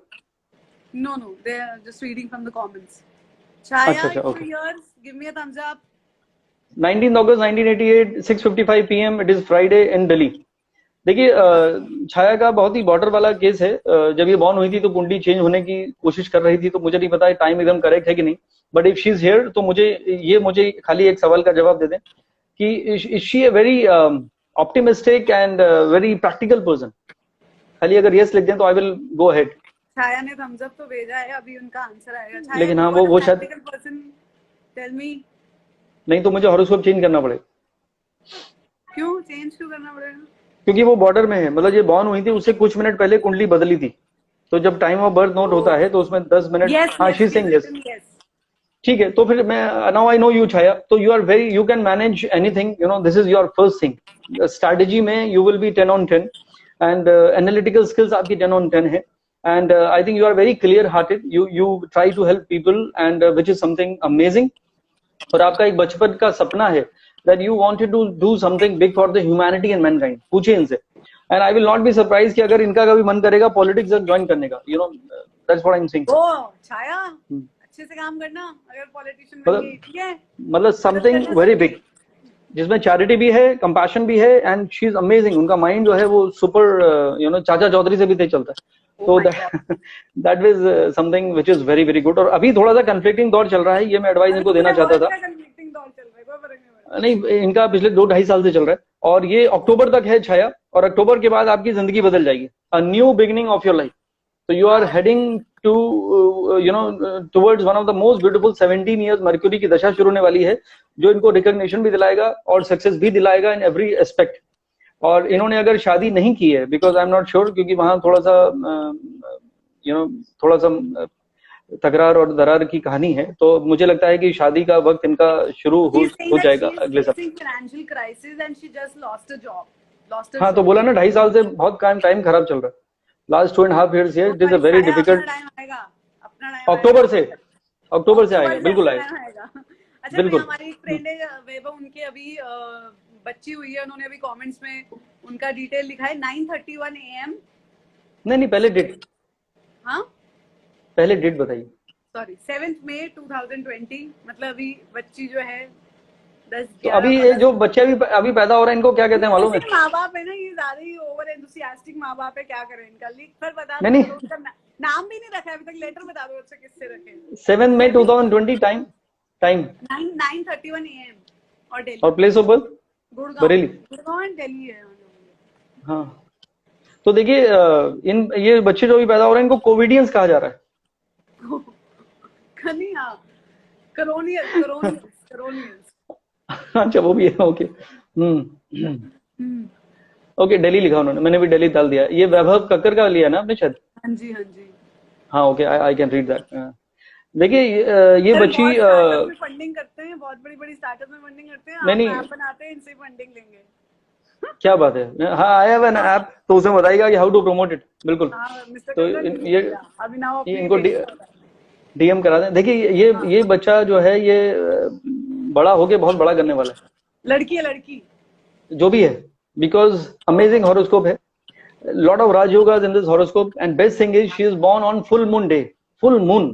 No, they are just reading from the comments. Chaya, अच्छा, okay. yours, give me a thumbs up. 19 अगस्त 1988, 6:55 PM, it is Friday in Delhi. देखिए छाया का बहुत ही border वाला case है। जब ये बॉर्न हुई थी तो कुंडली चेंज होने की कोशिश कर रही थी, तो मुझे नहीं पता टाइम एकदम करेक्ट है कि नहीं, but if she is here तो मुझे खाली एक सवाल का जवाब दे दें कि is she a very optimistic and very practical person? खाली अगर यस लिख दें तो आई विल गो अहेड। छाया ने थम्स अप तो भेजा है, अभी उनका आंसर आएगा। छाया, लेकिन हाँ वो शायद पर्सन, टेल मी। नहीं, तो मुझे हॉरोस्कोप चेंज करना पड़ेगा। क्यों चेंज करना पड़ेगा? क्योंकि वो बॉर्डर में है, मतलब ये बॉर्न हुई थी उससे कुछ मिनट पहले कुंडली बदली थी, तो जब टाइम ऑफ बर्थ नोट होता है तो उसमें 10 मिनट। हाँ, शी सेइंग यस। ठीक है, तो फिर मैं now I know you Chhaya, तो you can manage anything, this is your first thing. Strategy में you will be 10 on 10 and analytical skills आपकी 10 on 10 है, and I think you are very clear hearted, you try to help people and which is something amazing. और आपका एक बचपन का सपना है that you wanted to do something big for the humanity and mankind। पूछिए इनसे, and I will not be surprised कि अगर इनका कभी मन करेगा पॉलिटिक्स ज्वाइन करने का, that's what I'm saying। ओ छाया, अच्छे से काम करना अगर पॉलिटिशियन बन गई, ठीक है? मतलब समथिंग वेरी बिग जिसमें चैरिटी भी है, कंपैशन भी है, एंड शी इज अमेजिंग। उनका माइंड जो है वो सुपर, चाचा चौधरी से भी तेज चलता है। तो that is something which is very very good. और अभी थोड़ा सा कंफ्लिक्टिंग दौर चल रहा है, ये मैं एडवाइस इनको देना चाहता था। नहीं, इनका पिछले 2-2.5 साल से चल रहा है, और ये अक्टूबर तक है छाया, और अक्टूबर के बाद आपकी जिंदगी बदल जाएगी, a new beginning of your life. तो you are heading to towards one of the most beautiful 17 years। Mercury की दशा शुरू होने वाली है, जो इनको रिकॉग्निशन भी दिलाएगा और सक्सेस भी दिलाएगा इन एवरी एस्पेक्ट। और इन्होंने अगर शादी नहीं की है, because I am not sure, क्योंकि वहां थोड़ा सा तकरार और दरार की कहानी है, तो मुझे लगता है कि शादी का वक्त इनका शुरू हो जाएगा अगले साल। हाँ, तो बोला ना 2.5 साल से बहुत टाइम खराब चल रहा है। Last 2.5 years it is a very difficult. अक्टूबर से आएगा, बिल्कुल आएगा। अच्छा, बिल्कुल। हमारी एक फ्रेंड है वैभव, उनके अभी बच्ची हुई है, उन्होंने अभी कमेंट्स में उनका डिटेल लिखा है 9:31 AM। नहीं, पहले डेट। हाँ, पहले डेट बताइए। सॉरी, 7 मई 2020। मतलब अभी बच्ची जो है 10। तो अभी ये जो बच्चे अभी पैदा हो रहे हैं, इनको क्या कहते हैं मालूम है? माँ बाप है ना, ये ज्यादा ही ओवर एंथुसियास्टिक माँ बाप है, क्या करें इनका। लिख कर बता दो, नहीं, नाम भी नहीं रखा है अभी तक, लेटर बता दो अच्छा किससे रखे। 7 मई 2020 टाइम 9:31 AM और दिल्ली। और place of birth Bareilly. Gurgaon and Delhi है। हाँ, तो देखिए ये बच्चे जो भी पैदा हो रहे हैं, इनको कोविडियंस कहा जा रहा है। अच्छा, वो भी है, ओके। ओके, दिल्ली लिखा उन्होंने, मैंने भी दिल्ली डाल दिया। ये वैभव कक्कर का लिया ना आपने शायद? हाँ जी, हाँ जी। हाँ, okay, I can read that. देखिए ये सर बच्ची बहुत स्टार्टअप में फंडिंग करते हैं, बहुत बड़ी बड़ी स्टार्टअप में फंडिंग करते हैं, नहीं आप नहीं, ऐप बनाते हैं, इनसे फंडिंग लेंगे। क्या बात है, हाँ आई हैव एन ऐप, तो उसे बताइएगा कि हाउ टू प्रमोट इट, बिल्कुल। हाँ मिस्टर तो कक्कड़ यही ये बोला, अभिनव अपनी इनको बेटी को बता रहे डीएम करा दें। देखिए हाँ, ये बच्चा जो है ये बड़ा होके बहुत बड़ा करने वाला लड़की है लड़की। है, जो भी है, बिकॉज अमेजिंग हॉरोस्कोप है, lot of Raj Yogas in this horoscope, and best thing is she is born on full moon day, full moon,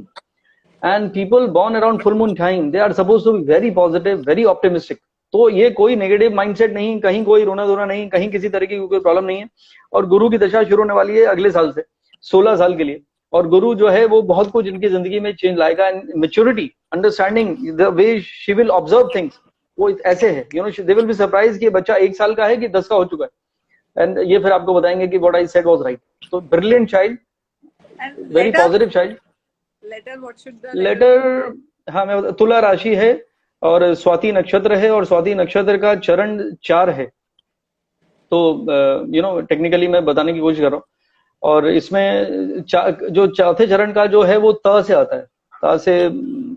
and people born around full moon time they are supposed to be very positive, very optimistic. तो ये कोई negative mindset नहीं, कहीं कोई रोना धोना नहीं, कहीं किसी तरह की कोई प्रॉब्लम नहीं है। और गुरु की दशा शुरू होने वाली है अगले साल से 16 साल के लिए, और गुरु जो है वो बहुत कुछ इनकी जिंदगी में चेंज लाएगा, and maturity, understanding, the way she will observe things, वो ऐसे है, you know they will be surprise कि बच्चा 1 साल का है कि 10 का हो चुका है, एंड ये फिर आपको बताएंगे कि what I said was right. तो brilliant child, very positive child. Later what should the letter, हाँ मैं तुला राशि है और स्वाति नक्षत्र है, और स्वाति नक्षत्र का चरण 4 है। तो यू नो टेक्निकली मैं बताने की कोशिश कर रहा हूँ, और इसमें जो चौथे चरण का जो है वो त से आता है, त से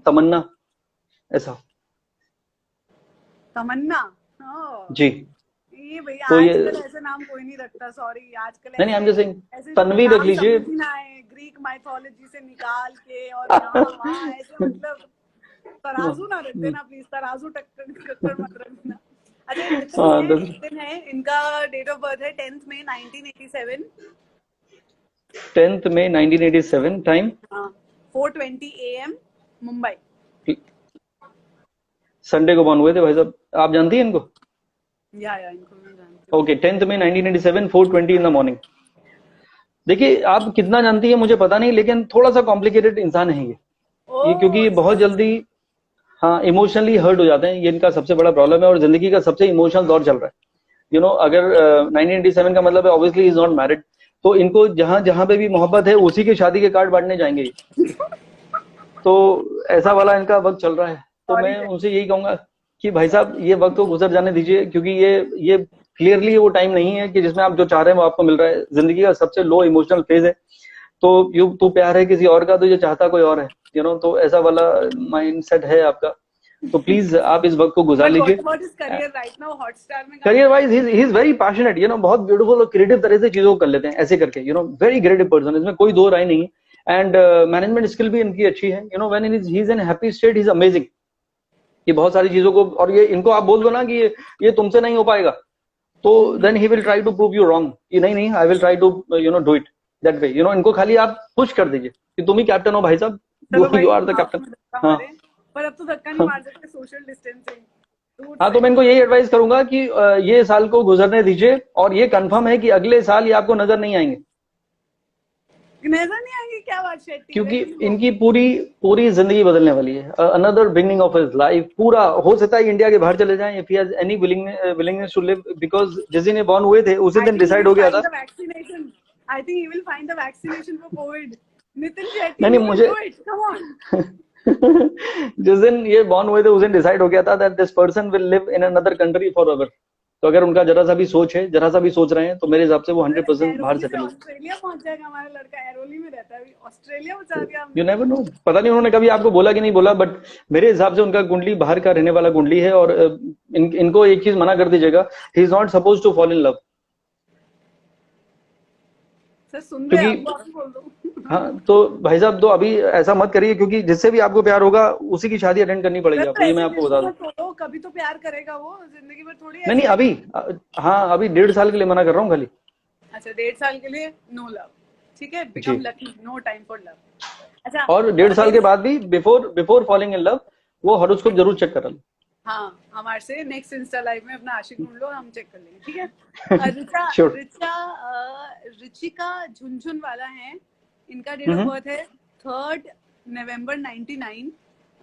तमन्ना, ऐसा। तमन्ना। जी, ये भैया तो ये आजकल ऐसे नाम कोई नहीं रखता, सॉरी आजकल नहीं नहीं, आई एम जस्ट सेइंग ऐसे तन्वी रख नाम लीजिए। समझ ही ना आए, ग्रीक माइथोलॉजी से निकाल के और यहाँ वहाँ ऐसे, मतलब तराजू ना रख देना प्लीज, तराजू टक्कर टक्कर मत रखना। अच्छा हाँ, दिन है इनका, डेट ऑफ बर्थ है 10th मई 1987। 10th मई 1987, टाइम 4:20 AM मुंबई। संडे को बॉर्न हुए थे भाई साहब, आप जानती हैं इनको? या इनको मैं जानती हूँ। ओके, 10th मई 1987, 4:20 इन द मॉर्निंग। देखिए आप कितना जानती है मुझे पता नहीं, लेकिन थोड़ा सा कॉम्प्लिकेटेड इंसान है ये क्योंकि ये बहुत जल्दी, हाँ, इमोशनली हर्ट हो जाते हैं, ये इनका सबसे बड़ा प्रॉब्लम है, और जिंदगी का सबसे इमोशनल दौर चल रहा है। यू नो अगर 1987 का मतलब है ऑब्वियसली इज नॉट मैरिड, तो इनको जहां जहां पे भी मोहब्बत है उसी के शादी के कार्ड बांटने जाएंगे ये। तो ऐसा वाला इनका वक्त चल रहा है। तो मैं उनसे यही कहूंगा कि भाई साहब ये वक्त को गुजर जाने दीजिए, क्योंकि ये क्लियरली वो टाइम नहीं है कि जिसमें आप जो चाह रहे हैं वो आपको मिल रहा है। जिंदगी का सबसे लो इमोशनल फेज है, तो तू प्यार है किसी और का तो ये चाहता कोई और है, यू नो, तो ऐसा वाला माइंडसेट है आपका। तो प्लीज आप इस वक्त को गुजार लीजिए। Career wise he is very passionate, you know, बहुत ब्यूटीफुल और क्रिएटिव तरह से चीजों को कर लेते हैं ऐसे करके, you know, very creative person, इसमें कोई दो राय नहीं है। एंड मैनेजमेंट स्किल भी इनकी अच्छी है, you know, when he is in happy state he is amazing. ये बहुत सारी चीजों को, और ये इनको आप बोल दो ना कि ये तुमसे नहीं हो पाएगा, तो then he will try to prove you wrong कि नहीं I will try to you know do it that way, you know. इनको खाली आप पुश कर दीजिए कि तुम ही कैप्टन हो भाई साहब, यू आर द कैप्टन। हाँ, पर अब तो धक्का नहीं मार सकते, सोशल डिस्टेंसिंग। हाँ, तो मैं इनको यही एडवाइस करूंगा कि ये साल को गुजरने दीजिए, और ये कंफर्म है कि अगले साल ये आपको नजर नहीं आएंगे। नजर नहीं आएंगे? क्या बात है, क्योंकि इनकी पूरी जिंदगी बदलने वाली है, another beginning of his life. पूरा हो सकता है इंडिया के बाहर चले जाएं if he has any willingness to live, because जिस दिन ये बॉर्न हुए थे उसी दिन डिसाइड हो गया था। I think he will find the vaccination for Covid. Nitin Shetty, नहीं मुझे कम ऑन। जिस दिन ये बॉर्न हुए थे उस दिन डिसाइड हो गया था that this person will live in another country for ever. तो अगर उनका जरा सा भी सोच है, जरा सा भी सोच रहे हैं, तो मेरे हिसाब से वो 100% बाहर सेटल हो। ऑस्ट्रेलिया पहुंच जाएगा हमारा लड़का, एरोली में रहता है अभी, ऑस्ट्रेलिया पहुंचा दिया। यू नेवर नो, पता नहीं उन्होंने कभी आपको बोला कि नहीं बोला, बट मेरे हिसाब से उनका कुंडली बाहर का रहने वाला कुंडली है। और इनको एक चीज मना कर दीजिएगा, he is not suppose to fall in love. सुन रहे हैं आप, बोल दो। हाँ, तो भाई साहब तो अभी ऐसा मत करिए, क्योंकि जिससे भी आपको प्यार होगा उसी की शादी अटेंड करनी पड़ेगी आपको, ये मैं आपको बता दूं। कभी तो प्यार करेगा वो, जिंदगी में थोड़ी। नहीं अभी, हाँ अभी 1.5 साल के लिए मना कर रहा हूँ खाली। अच्छा, 1.5 साल के लिए नो लव, ठीक है, become lucky, no time for love. अच्छा, और 1.5 साल के बाद भी बिफोर फॉलिंग इन लव वो हॉरोस्कोप जरूर चेक कर लो। हाँ, हमारे से नेक्स्ट इंस्टा लाइव में अपना आशिक ढूंढ लो, हम चेक कर लेंगे, ठीक है। रिचिका झुनझुन वाला है, इनका डेट ऑफ बर्थ है 3 नवंबर 99।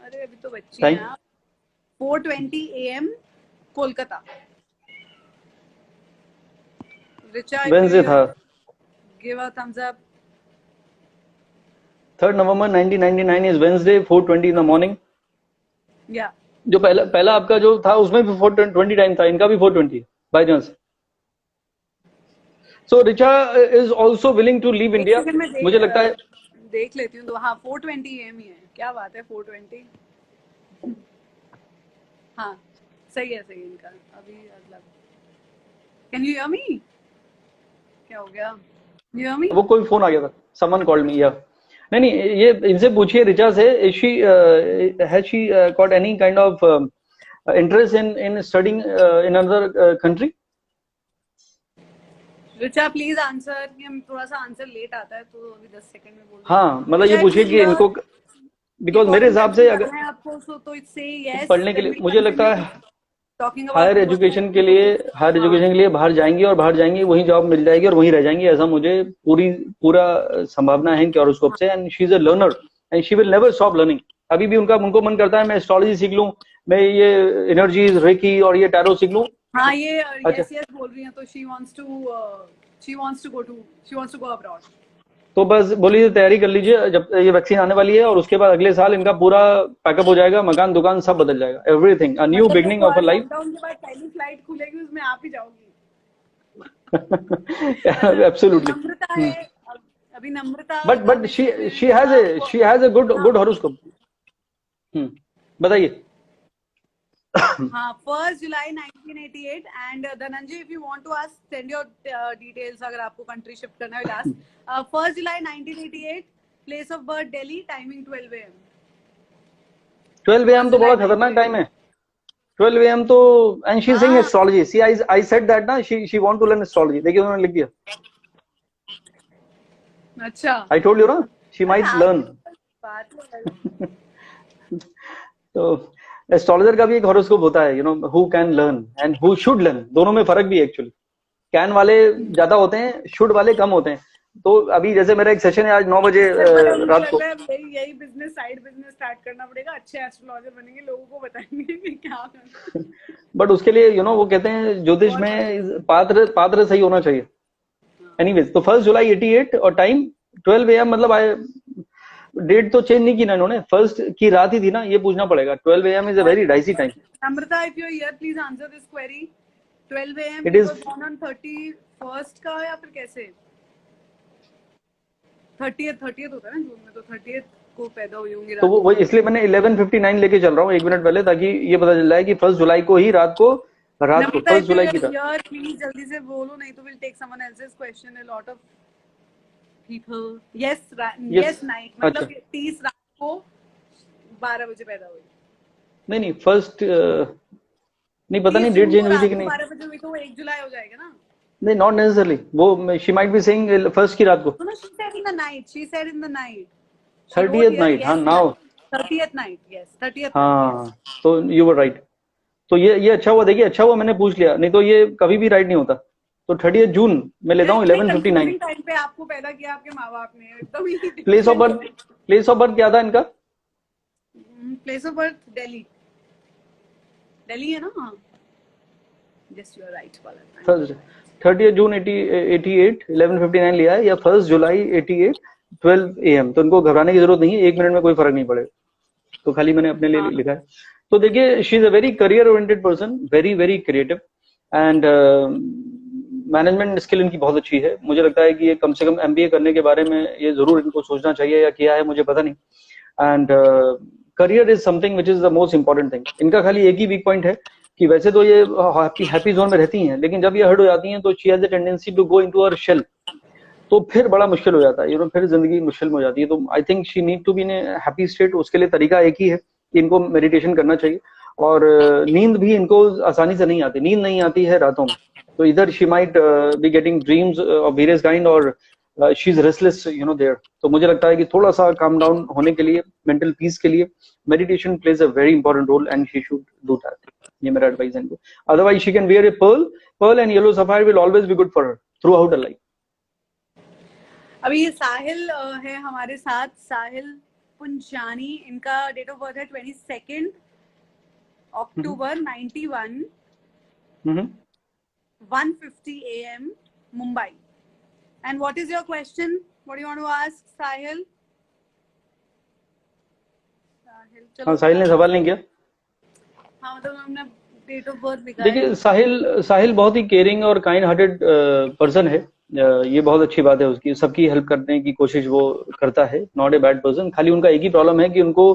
अरे अभी तो बच्ची है। 4:20 AM कोलकाता। रिचा वेडनेसडे था। Give a thumbs up. 3 November 1999 is Wednesday, 4:20 in the morning. या जो पहला आपका जो था उसमें भी 4:20 टाइम था, इनका भी 4:20 by chance. So Richa is also willing to leave India, मुझे लगता है। देख लेती हूँ। तो हाँ 4:20 AM ही है, क्या बात है 4:20। हाँ सही है इनका अभी मतलब। Can you hear me? क्या हो गया? You hear me? वो कोई फोन आ गया था, समवन कॉल्ड मी। या नहीं नहीं, ये इनसे पूछिए रिचा से, is she has she got any kind of interest in studying in another country? Richa please answer, कि हम थोड़ा सा आंसर लेट आता है तो अभी 10 सेकंड में बोल रही हूँ। हाँ मतलब ये रिचा इफ पूछिए यू कि इनको, हियर कि बिकॉज मेरे फॉरेन हिसाब कंट्री से अगर जाना है आपको तो से यस, पढ़ने के देन लिए, विल मुझे लगता कंटिन्यू है टॉकिंग हायर अबाउट एजुकेशन के लिए, पर्सनल। हायर हाँ एजुकेशन के लिए बाहर जाएंगी और बाहर जाएंगी वहीं जॉब मिल जाएगी और वहीं रह जाएंगी, ऐसा मुझे पूरा संभावना है क्योरोस्कोप से। And she is a learner and she will never stop learning. अभी भी उनको मन करता है मैं एस्ट्रोलॉजी सीख लूं, मैं ये एनर्जीज रेकी और ये टैरो सीख लूं। हाँ ये अच्छा, यस बोल रही हैं, तो she wants to go abroad. तो बस बोलिए तैयारी कर लीजिए, जब ये वैक्सीन आने वाली है और उसके बाद अगले साल इनका पूरा पैकअप हो जाएगा, मकान दुकान सब बदल जाएगा, एवरीथिंग अ न्यू मतलब beginning of a life. Lockdown के बाद पहली फ्लाइट खुलेगी उसमें आप ही जाओगी। अच्छा नम्रता एब्सोल्युटली। है, अभी नम्रता बट मैसेज में शी हैज ए आपको। शी हैज अ गुड हाँ गुड हॉरोस्कोप। बताइए। हाँ 1 जुलाई 1988 and Dhananjay if you want to ask send your details, अगर आपको कंट्री शिफ्ट करना है लास्ट 1 जुलाई 1988, place of birth Delhi, timing 12 AM। 12 first AM तो जुलाई बड़ा खतरनाक टाइम 1988। है। 12 AM तो, एंड शी सिंग हाँ astrology, see I said that ना, she want to learn astrology, देखिए उन्होंने लिख दिया। अच्छा। आई टोल्ड यू ना, शी अरे माइट आपकी लर्न। तो बात है। तो एस्ट्रोलॉजर का भी एक हॉरोस्कोप होता है, who can learn and who should learn, दोनों में फर्क भी है एक्चुअली। कैन वाले ज्यादा होते हैं, शुड वाले कम होते हैं। तो अभी जैसे मेरा एक सेशन है आज 9 बजे मतलब मुझे रात लग को। रहा है यही बिजनेस, साइड बिजनेस स्टार्ट करना पड़ेगा, अच्छे एस्ट्रोलॉजर बनेंगे, लोगों को बताएंगे कि क्या करना है। बट उसके लिए वो कहते हैं ज्योतिष बहुत बढ़िया। में पात्र पात्र सही होना चाहिए। एनीवेज, तो 1 जुलाई 88 और टाइम 12 AM, मतलब आई डेट तो चेंज नहीं की ना इन्होंने, फर्स्ट की रात ही थी ना, ये पूछना पड़ेगा। 12 AM इज अ और very dicey time. Namrata if you hear please answer this query. 12 AM it you is, were born on 31st का या फिर कैसे? 30th होता है ना जून में, तो 30th को पैदा हुई होंगी तो रात वो को। इसलिए मैंने 11:59 लेके चल रहा हूँ 1 मिनट पहले, ताकि ये पता चल जाए कि 1 जुलाई को ही रात को, नम्रता फर्स्ट इफ यू जुलाई की रात। हियर प्लीज जल्दी से बोलो, नहीं तो will take someone else's question. A lot of people yes yes, yes night, मतलब अच्छा। 30 रात को 12 बजे पैदा हुई। नहीं नहीं, फर्स्ट नहीं, पता 30 नहीं डेट जून चेंज को हुई थी रात कि को नहीं। 12 बजे हुई तो वो 1 जुलाई हो जाएगा ना। नहीं, नॉट नेसेसरली, वो she might be saying first की रात को। No, she said in the night. She said in the night. She wrote 30th here, night, हाँ yes, now. 30th night. Yes, 30th night. Yes. हाँ, तो you were right. तो ये अच्छा हुआ, देखिए अच्छा हुआ मैंने पूछ लिया, नहीं तो ये कभी भी राइट नहीं होता। तो 30 जून मैं लेता हूँ इतने 11:59। कंफ्यूजिंग टाइम पे आपको पैदा किया आपके माँ बाप ने, एकदम ही place of difficult birth, place of birth क्या था इनका? Place of birth Delhi. Delhi है ना? हाँ जस्ट यू आर राइट वाला। थर्सडे, 30 जून 88 11:59 लिया है, या 1 जुलाई 88 12 AM। तो इनको घबराने की जरूरत नहीं है, 1 मिनट में कोई फर्क नहीं पड़ेगा। तो खाली मैंने अपने लिए हाँ लिखा है। तो देखिए, she is a very career oriented person, very very creative, and management skill इनकी बहुत अच्छी है। मुझे लगता है कि ये कम से कम MBA करने के बारे में ये जरूर इनको सोचना चाहिए, या किया है मुझे पता नहीं। And career is something which is the most important thing. इनका खाली एक ही वीक पॉइंट है कि वैसे तो ये हैप्पी जोन में रहती हैं, लेकिन जब ये हर्ट हो जाती हैं तो she has a tendency to go into her shell. तो फिर बड़ा मुश्किल हो जाता है, फिर जिंदगी मुश्किल में हो जाती है। तो I think she need to be in happy state. उसके लिए तरीका एक ही है कि इनको मेडिटेशन करना चाहिए। और नींद भी इनको आसानी से नहीं आती, नींद नहीं आती है रातों में। तो इधर she might be getting dreams of various kind, और शी इज रेस्टलेस देयर। तो मुझे लगता है कि थोड़ा सा काम डाउन होने के लिए, मेंटल पीस के लिए, meditation plays a very important role and she should do that. ये मेरा एडवाइस है इनको। Otherwise she can wear a pearl and yellow sapphire will always be good for her throughout her life. अभी साहिल है हमारे साथ, साहिल पुंजानी। इनका date of birth है 22 अक्टूबर 91, 1:50 AM Mumbai. And what is your question? What do you want to ask, Sahil? हाँ, साहिल ने सवाल नहीं किया। हाँ मतलब हमने डेट ऑफ बर्थ लिखा है। देखिए, साहिल बहुत ही केयरिंग और काइंड हार्टेड पर्सन है। ये बहुत अच्छी बात है उसकी, सबकी हेल्प करने की कोशिश वो करता है, नॉट ए बैड पर्सन। खाली उनका एक ही प्रॉब्लम है कि उनको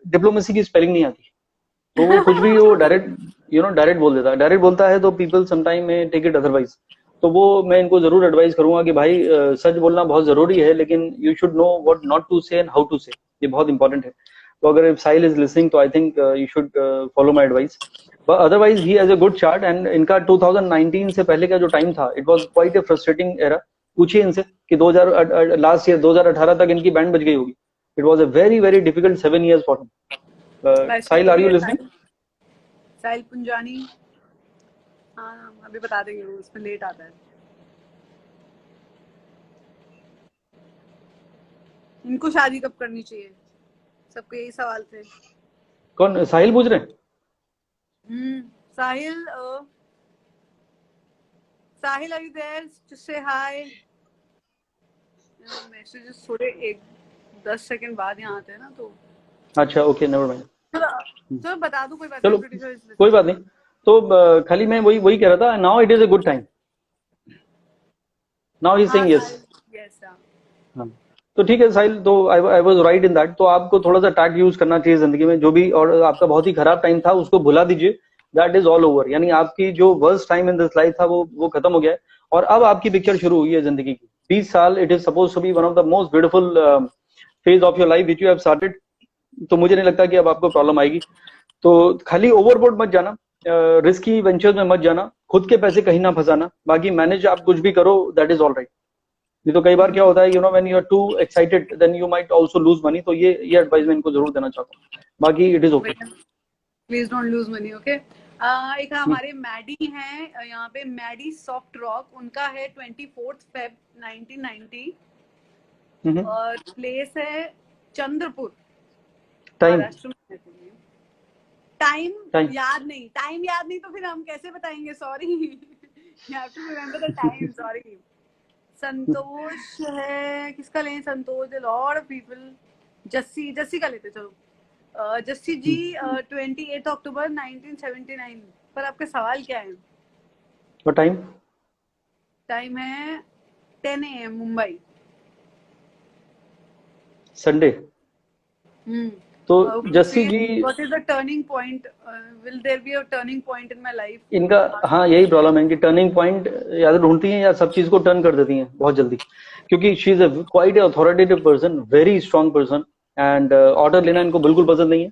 डिप्लोमेसी की स्पेलिंग नहीं आती, तो वो कुछ भी वो डायरेक्ट डायरेक्ट बोल देता है। डायरेक्ट बोलता है तो पीपल समटाइम में टेक इट अदरवाइज। तो वो मैं इनको जरूर एडवाइस करूंगा कि भाई सच बोलना बहुत जरूरी है, लेकिन you should know what not to say and how to say, ये बहुत इंपॉर्टेंट है। तो अगर इफ साहिल इज लिसनिंग तो I think you should follow my advice. But otherwise he has a good chart, and इनका 2019 से पहले का जो टाइम था it was quite a frustrating era. पूछिए इनसे कि 2000 लास्ट ईयर 2018 तक इनकी बैंड बज गई होगी। It was a very very difficult 7 years for him. Sahil, are you listening? Sahil Punjani, हाँ अभी बता देंगे, वो उसमें लेट आता है। इनको शादी कब करनी चाहिए, सबके यही सवाल थे। कौन साहिल पूछ रहे हैं? साहिल, साहिल आर यू देयर टू से हाय? मैसेजेस थोड़े 10 सेकंड बाद यहाँ आते हैं ना, तो अच्छा ओके, नेवर माइंड। चलो बता दो, कोई बात चलो नहीं, कोई बात नहीं। तो खाली मैं वही वही कह रहा था, now it is a good time, now he is saying yes. हाँ, तो ठीक है साहिल, तो I was right in that. तो आपको थोड़ा सा टैक्ट यूज करना चाहिए जिंदगी में, जो भी और आपका बहुत ही खराब टाइम था उसको भुला दीजिए, दैट इज ऑल ओवर। यानी आपकी जो worst time in this life था वो खत्म हो गया है, और अब आपकी पिक्चर शुरू हुई है जिंदगी की। 20 साल it is suppose to be one of the most beautiful phase of your life which you have started. तो मुझे नहीं लगता कि अब आपको प्रॉब्लम आएगी। तो खाली ओवरबोर्ड मत जाना, रिस्की वेंचर्स में मत जाना, खुद के पैसे कहीं ना फंसाना, बाकी मैनेज आप कुछ भी करो, दैट इज ऑल राइट। नहीं तो कई बार क्या होता है, when you are too excited then you might also lose money. तो ये एडवाइस मैं इनको जरूर देना चाहता हूँ, बाकी it is okay. Please don't lose money, okay. एक हमारे मैडी हैं यहाँ पे, मैडी सॉफ्ट रॉक, उनका है 24 Feb 1990 और प्लेस है चंद्रपुर, महाराष्ट्र में। टाइम याद नहीं तो फिर हम कैसे बताएंगे, sorry. You have to remember the time, sorry. Santosh है, किसका लें? Santosh, lord of people. Jassi का लेते, चलो। जस्सी जी 28 अक्टूबर 1979। पर आपका सवाल क्या है? और टाइम है 10 AM मुंबई, संडे। तो Jassi ji, what is the turning point? Will there be a turning point in my life? इनका हाँ यही प्रॉब्लम है कि टर्निंग पॉइंट या तो ढूंढती हैं या सब चीज को टर्न कर देती हैं बहुत जल्दी, क्योंकि she is quite authoritative person, very strong person, and order लेना इनको बिल्कुल पसंद नहीं है।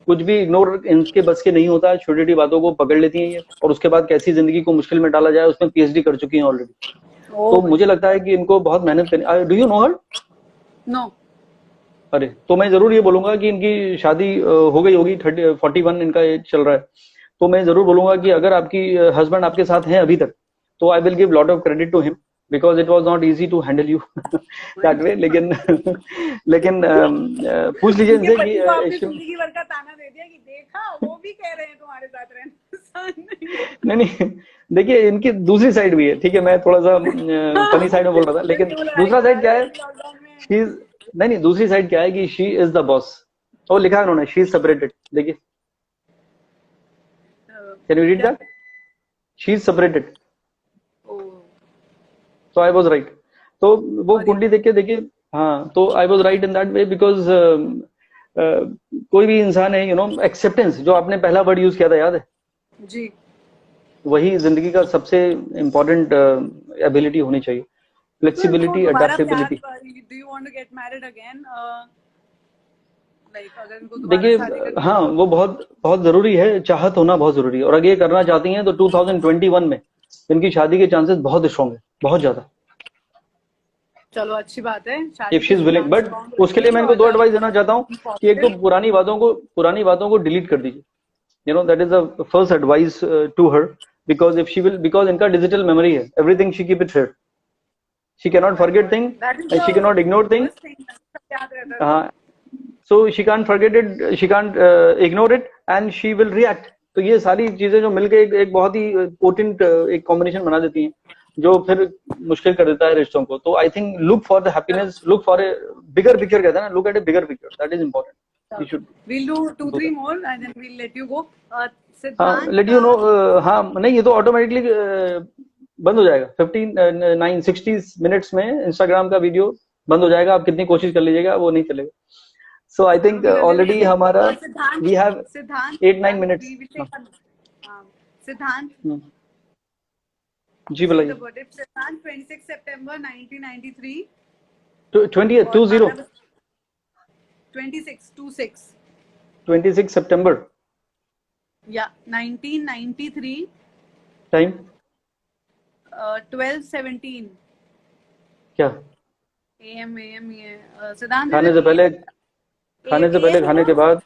कुछ भी इग्नोर इनके बस के नहीं होता है, छोटी छोटी बातों को पकड़ लेती हैं ये, और उसके बाद कैसी जिंदगी को मुश्किल में डाला जाए उसमें पीएचडी कर चुकी हैं ऑलरेडी। तो मुझे लगता है कि इनको बहुत मेहनत करनी। Do you know her? No. अरे तो मैं जरूर ये बोलूंगा कि इनकी शादी हो गई होगी, 41 इनका एज चल रहा है। तो मैं जरूर बोलूंगा कि अगर आपकी हस्बैंड आपके साथ हैं अभी तक, तो I will give lot of credit to him, because it was not easy to handle you that way. लेकिन पूछ लीजिए इनसे कि जिंदगी भर का ताना दे दिया कि देखा वो भी कह रहे हैं तुम्हारे साथ रहना। नहीं, देखिए इनकी दूसरी साइड भी है, ठीक है। मैं थोड़ा सा फनी साइड में बोल रहा था, लेकिन दूसरा साइड क्या है, नहीं दूसरी साइड क्या है कि शी इज द बॉस। तो लिखा है उन्होंने, शी इज सेपरेटेड। देखिए, can you read that? She is separated. तो आई वाज राइट। तो वो कुंडली देख के देखिए, हाँ, तो I was right in that way, because कोई भी इंसान है, एक्सेप्टेंस, जो आपने पहला वर्ड यूज किया था, याद है जी? वही जिंदगी का सबसे इम्पोर्टेंट एबिलिटी होनी चाहिए, flexibility, adaptability. Do you want to get married again? देखिए, हाँ, वो बहुत बहुत जरूरी है, चाहत होना बहुत जरूरी है। और अगर ये करना चाहती हैं तो 2021 में इनकी शादी के चांसेस बहुत स्ट्रॉन्ग है, बहुत ज्यादा। चलो अच्छी बात है, if she is willing. But उसके लिए मैं इनको दो एडवाइस देना चाहता हूँ कि एक तो पुरानी बातों को डिलीट कर दीजिए। That is the first advice to her, because इनका डिजिटल मेमोरी है, everything she keep it here, she can not forget thing, she can not ignore thing. So she can't forget it, she can't ignore it, and she will react. तो ये सारी चीजें जो मिलकर एक बहुत ही पोटेंट एक कॉम्बिनेशन बना देती हैं, जो फिर मुश्किल कर देता है रिश्तों को। तो I think look for the happiness, look for a bigger picture, कहते हैं ना, look at A bigger picture, that is important. You should. We'll do 2-3 more and then we'll let you go. हाँ, let you know। हाँ, नहीं, ये तो automatically बंद हो जाएगा 960 मिनट्स में इंस्टाग्राम का वीडियो बंद हो जाएगा, आप कितनी कोशिश कर लीजिएगा वो नहीं चलेगा. सो आई थिंक ऑलरेडी हमारा सिद्धांत, वी हैव सिद्धांत 8-9 मिनट्स. सिद्धांत, जी बताइए. सिद्धांत 26 सितंबर 1993 26 सितंबर या 1993 टाइम 12:17 क्या? AM ये सिद्धांत खाने से पहले, खाने के बाद?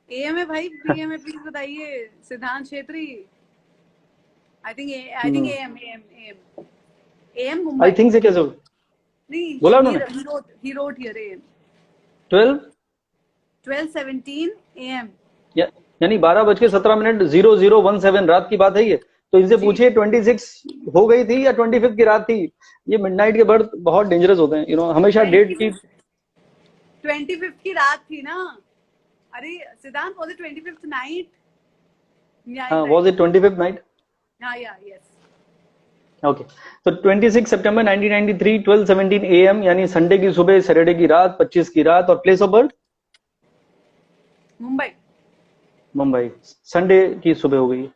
AM है भाई, PM है, प्लीज बताइए. सिद्धांत Chhetri. I think AM Mumbai. I think से कैसे हो? नहीं, बोला उन्होंने? he wrote here AM 12:17 AM. यानी 12:17 0017 रात की बात है ये. तो इनसे पूछिए 26 हो गई थी या 25 की रात थी. ये मिडनाइट के बर्थ बहुत डेंजरस होते हैं, हमेशा डेट की. 25 की रात थी ना. अरे सिद्धांत, was it 25th night? हाँ, was it 25th night? हाँ, yes. ओके. तो 26 सितंबर 1993 12:17 AM यानी संडे की सुबह, सैटरडे की रात, 25 की रात. और place of birth Mumbai. Sunday की सुबह हो गई.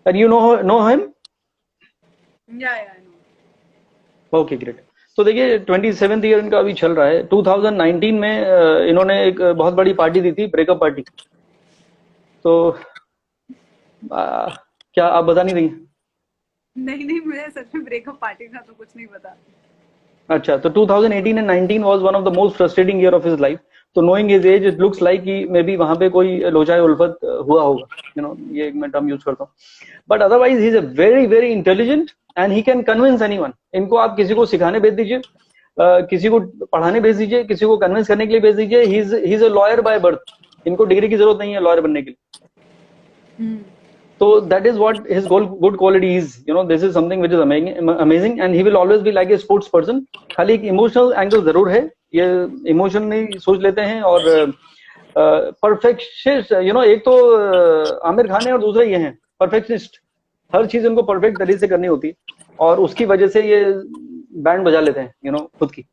And you know him? Yeah, I know. Okay, great. तो देखिए 27th ईयर इनका अभी चल रहा है. 2019 में इन्होंने एक बहुत बड़ी पार्टी दी थी, ब्रेकअप पार्टी. तो क्या आप बता नहीं रही? नहीं, मुझे सच में ब्रेकअप पार्टी का तो कुछ नहीं पता. अच्छा, तो 2018 and 19 was one of the most frustrating year of his life. तो knowing his age, it looks like कि मे बी वहां पे कोई लोचाई उल्फत हुआ होगा. ये एक मैं टर्म यूज करता हूँ. But otherwise he is a very very intelligent and he can convince anyone. इनको आप किसी को सिखाने भेज दीजिए, किसी को पढ़ाने भेज दीजिए, किसी को कन्विंस करने के लिए भेज दीजिए. He is a lawyer by birth. इनको डिग्री की जरूरत नहीं है लॉयर बनने के लिए. So that is what his good quality is. This is something which is amazing, and he will always be like a sports person. खाली एक इमोशनल एंगल जरूर है. ये इमोशन नहीं सोच लेते हैं. और परफेक्शनिस्ट, एक तो आमिर खान है और दूसरा ये हैं परफेक्शनिस्ट. हर चीज उनको परफेक्ट तरीके से करनी होती है और उसकी वजह से ये बैंड बजा लेते हैं खुद की.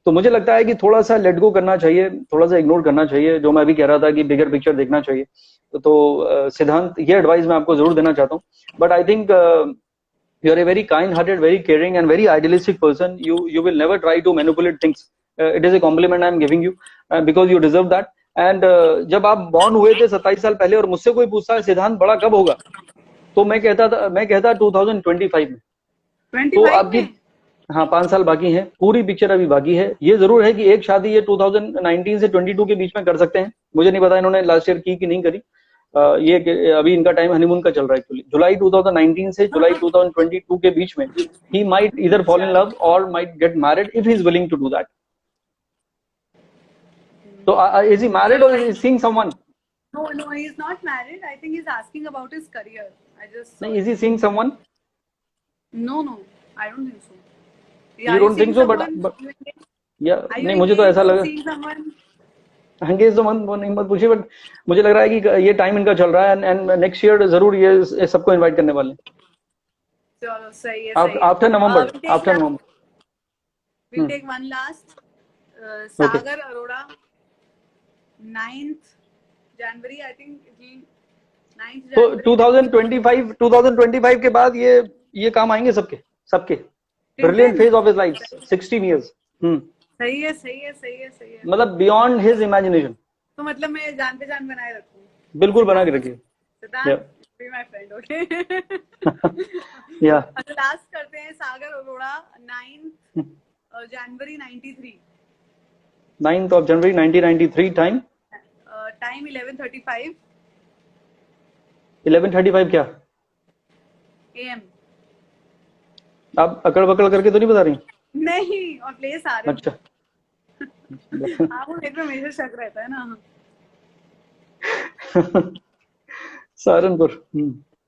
तो मुझे लगता है कि थोड़ा सा लेट गो करना चाहिए, थोड़ा सा इग्नोर करना चाहिए. जो मैं भी कह रहा था कि बिगर पिक्चर देखना चाहिए. तो सिद्धांत, ये एडवाइस मैं आपको जरूर देना चाहता हूँ. But I think you are a very kind hearted, very caring and very idealistic person. You will never try to manipulate things. It is a compliment I am giving you because you deserve that. And जब आप born हुए थे 27 साल पहले और मुझसे कोई पूछता है सिद्धांत बड़ा कब होगा, तो मैं कहता 2025 में. तो आपकी, हाँ, 5 साल बाकी हैं. पूरी पिक्चर अभी बाकी है. ये जरूर है कि एक शादी ये 2019 से 22 के बीच में कर सकते हैं. मुझे नहीं पता इन्होंने लास्ट ईयर की कि नहीं करी. ये अभी इनका टाइम हनीमून का चल रहा है एक्चुअली. जुलाई 2019 से जुलाई 2022 के बीच में he might either fall in love और might get married if he is willing to do that. So is he married or is he seeing someone? No, he is not married. I think he's asking about his career. No, is he seeing someone? No, I don't think so. You don't think so, but yeah, नहीं, मुझे तो ऐसा लगा. Engage तो मत पूछिए, but मुझे लग रहा है कि ये टाइम इनका चल रहा है एंड नेक्स्ट ईयर जरूर ये सबको इनवाइट करने वाले हैं. चलो सही है. After November. we'll take one last. Sagar Arora 9th January, I think. 9th January. तो 2025 के बाद ये काम आएंगे सबके. Brilliant phase of his life, 16 years. सही है. मतलब बियॉन्ड हिज इमेजिनेशन. तो मतलब मैं जान पे जान बनाए रखूं. बिल्कुल बना के रखिए. be my friend, okay? Yeah. अच्छा, लास्ट करते हैं. सागर Arora 9th January 93. 9th of January 1993. Time 11:35 11:35 क्या? AM. आप अकड़ बकड़ करके तो नहीं बता रही? नहीं, और प्लेस आ रही. अच्छा. आपको मेरे पे हमेशा शक रहता है ना. सहारनपुर.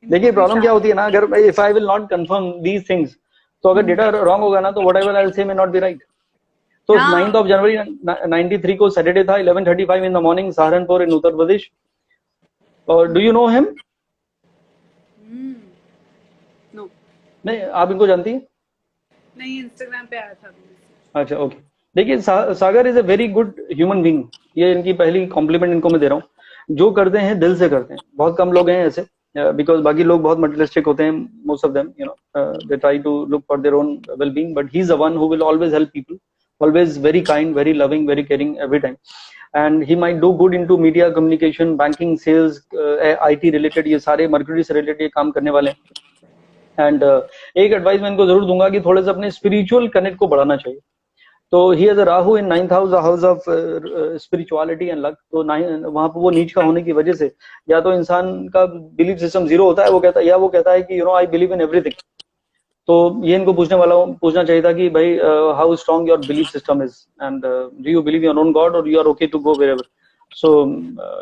देखिए प्रॉब्लम क्या होती है ना, अगर if I will not confirm these things, तो अगर डेटा रॉन्ग होगा ना तो whatever I will say may not be right. तो 9th of January 93 को सैटरडे था. 11:35 in the morning, Saharanpur in Uttar Pradesh. और do you know him? No. नहीं, आप इनको जानती हैं? नहीं, इंस्टाग्राम पे आया था अभी। अच्छा, ओके। देखिए, Sagar is a very good human being. ये इनकी पहली कॉम्प्लीमेंट इनको मैं दे रहा हूँ। जो करते हैं दिल से करते हैं। बहुत कम लोग हैं ऐसे, बिकॉज बाकी लोग बहुत मटेरियलिस्टिक होते हैं, most of them, you know, they try to look for their own well being, but he is the one who will always help people, always very kind, very loving, very caring every time. And he might do good into media, communication, banking, sales, IT related, ये सारे mercury से related ये काम करने वाले हैं। And एक advice मैं इनको जरूर दूंगा कि थोड़े से अपने स्पिरिचुअल कनेक्ट को बढ़ाना चाहिए। तो he has a Rahu in 9th house of spirituality and luck. तो वहां पर वो नीच का होने की वजह से या तो इंसान का बिलीफ सिस्टम जीरो होता है, वो कहता है, या वो कहता है कि you know I believe in everything. तो ये इनको पूछना चाहिए था कि भाई how strong your belief system is, and do you believe your own god और you are okay to go wherever. So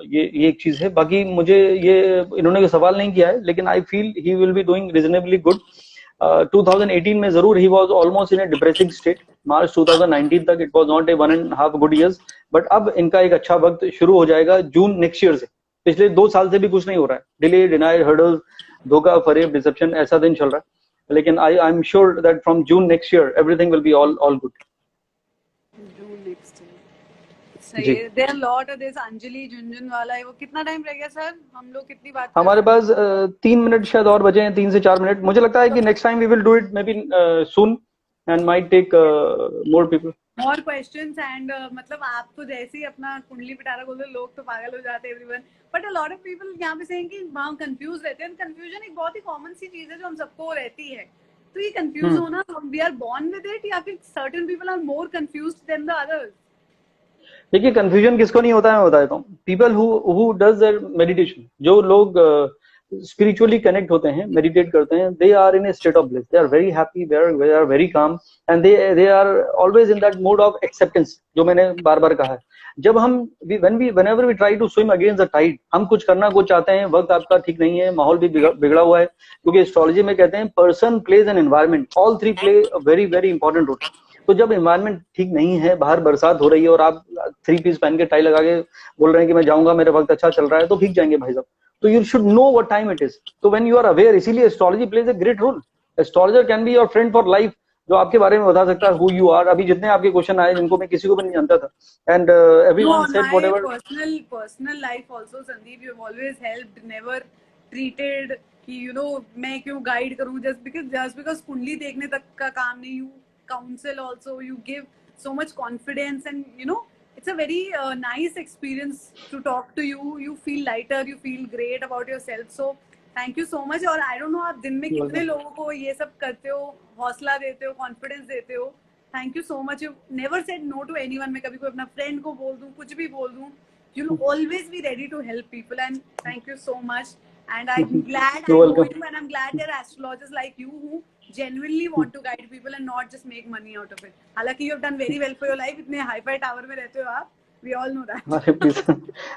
ये एक चीज है। बाकी मुझे ये इन्होंने सवाल नहीं किया है, लेकिन I feel he will be doing reasonably good. 2018 में जरूर he was almost in a depressing state. मार्च 2019 तक it was not a 1.5 good years, but अब इनका एक अच्छा वक्त शुरू हो जाएगा जून नेक्स्ट ईयर से। पिछले 2 साल से भी कुछ नहीं हो रहा है, डिले, डिनाइड, हर्डल्स, धोखा, फरेब, डिसेप्शन, ऐसा दिन चल रहा है। लेकिन I am sure that from June next year everything will be all good. June next year सही जी, है। There lot of this Anjali झुंझुन वाला है, वो कितना टाइम रह गया सर? हम लोग कितनी बात कर हमारे सकते पास 3 मिनट शायद और बचे हैं, 3 से 4 मिनट। मुझे लगता है कि next time we will do it maybe soon and might take more people. more questions and मतलब आप तो जैसे ही अपना कुंडली पिटारा बोल दो, लोग तो पागल हो जाते हैं everyone. But a lot of people यहाँ पे सेइंग कि वहाँ कंफ्यूज रहते हैं। कंफ्यूजन एक बहुत ही कॉमन सी चीज है जो हम सबको रहती है। तो ये कंफ्यूज होना, we are born with it या फिर certain people are more confused than the others? देखिए, कंफ्यूजन किसको नहीं होता है, मैं बता देता हूँ। People who does their meditation, जो लोग स्पिरिचुअली कनेक्ट होते हैं, मेडिटेट करते हैं, they are in a state of bliss, they are very happy, they are very calm, and they are always in that mode of acceptance, जो मैंने बार बार कहा है। जब हम whenever we try to swim against the tide, हम कुछ करना कुछ चाहते हैं, वक्त आपका ठीक नहीं है, माहौल भी बिगड़ा हुआ है, क्योंकि एस्ट्रोलॉजी में कहते हैं person plays an environment, all three play a very very important role. तो जब एनवायरमेंट ठीक नहीं है, बाहर बरसात हो रही है और आप 3 पीस पहन के, टाई लगा के बोल रहे हैं कि मैं जाऊंगा, मेरा वक्त अच्छा चल रहा है, तो भीग जाएंगे भाई साहब। तो you should know what time it is. तो व्हेन यू आर अवेयर, इसीलिए astrology plays a great role. Astrologer can be your friend for life, जो आपके बारे में बता सकता है हु यू आर। अभी जितने आपके क्वेश्चन आए, जिनको मैं किसी को भी नहीं जानता था, and No, everyone on said my whatever. personal life also, Sandeep, you've always helped, never treated कि मैं क्यों guide करूँ just because कुंडली देखने तक का काम नहीं। You counsel also, you give so much confidence, and it's a very nice experience to talk to you. You feel lighter, you feel great about yourself. So thank you so much. और I don't know आप दिन में कितने लोगों को ये सब करते हो, हौसला देते हो, confidence देते हो। Thank you so much. You never said no to anyone. मैं कभी कोई अपना फ्रेंड को बोल दूं, कुछ भी बोल दूं, you will always be ready to help people, and thank you so much. And I am glad I know you, and I am glad there are astrologers like you who genuinely want to guide people and not just make money out of it. हालांकि you have done very well for your life, इतने hi fi tower में रहते हो आप, we all know that. अरे please,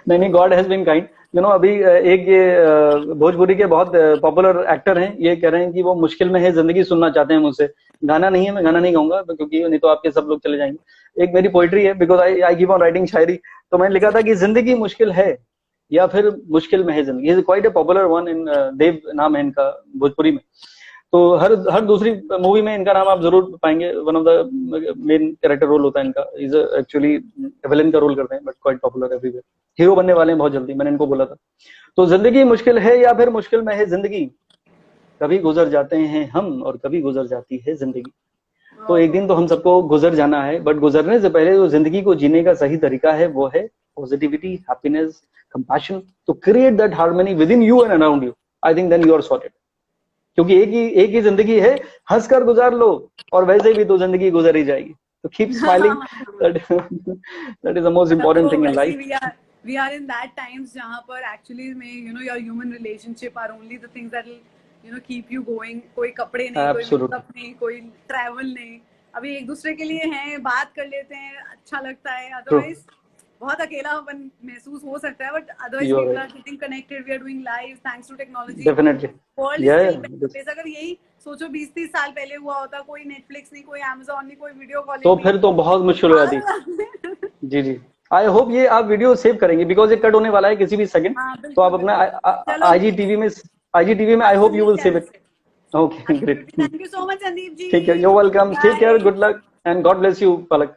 नहीं, God has been kind. अभी एक ये भोजपुरी के बहुत पॉपुलर एक्टर हैं, ये कह रहे हैं कि वो मुश्किल में है जिंदगी सुनना चाहते हैं मुझसे। गाना नहीं है, मैं गाना नहीं गाऊंगा, क्योंकि नहीं तो आपके सब लोग चले जाएंगे। एक मेरी पोइट्री है, because I keep on writing शायरी। तो मैंने लिखा था कि जिंदगी मुश्किल है या फिर मुश्किल में है जिंदगी। Is quite a popular one in, Dev नाम है इनका भोजपुरी में। तो हर दूसरी मूवी में इनका नाम आप जरूर पाएंगे। One of the main character role होता है इनका। इज एक्चुअली विलेन का रोल करते हैं, but quite popular everywhere. Hero बनने वाले हैं बहुत जल्दी, मैंने इनको बोला था। तो जिंदगी मुश्किल है या फिर मुश्किल में है जिंदगी, कभी गुजर जाते हैं हम और कभी गुजर जाती है जिंदगी। तो एक दिन तो हम सबको गुजर जाना है, बट गुजरने से पहले जो जिंदगी को जीने का सही तरीका है वो है पॉजिटिविटी, हैप्पीनेस, कंपैशन। तो create that harmony within you and around you. I think then you are sorted. क्योंकि एक ही जिंदगी है, हंसकर गुजार लो, और वैसे भी तो जिंदगी गुजर ही जाएगी। तो keep smiling, that is the most important thing in life. We are in that times जहाँ पर actually में your human relationship are only the things that will keep you going. कोई कपड़े नहीं, कोई मेकअप नहीं, कोई ट्रैवल नहीं। अभी एक दूसरे के लिए हैं, बात कर लेते हैं, अच्छा लगता है। अदरवाइज बहुत अकेलापन महसूस हो सकता है, but otherwise people are getting connected, we are doing live thanks to technology. Definitely, world is still best. अगर यही सोचो 20-30 साल पहले हुआ होता, कोई नेटफ्लिक्स नहीं, कोई अमेज़न नहीं, कोई वीडियो कॉलिंग, तो फिर तो बहुत मुश्किल हो जाती। जी जी, आई होप ये आप वीडियो सेव करेंगे, बिकॉज ये कट होने वाला है किसी भी सेकंड। तो आप अपना आईजीटीवी में I hope you will save it. Okay, great. Thank you so much, Sandeep ji. Take care. You're welcome. Take care. Bye. Good luck and God bless you, Palak.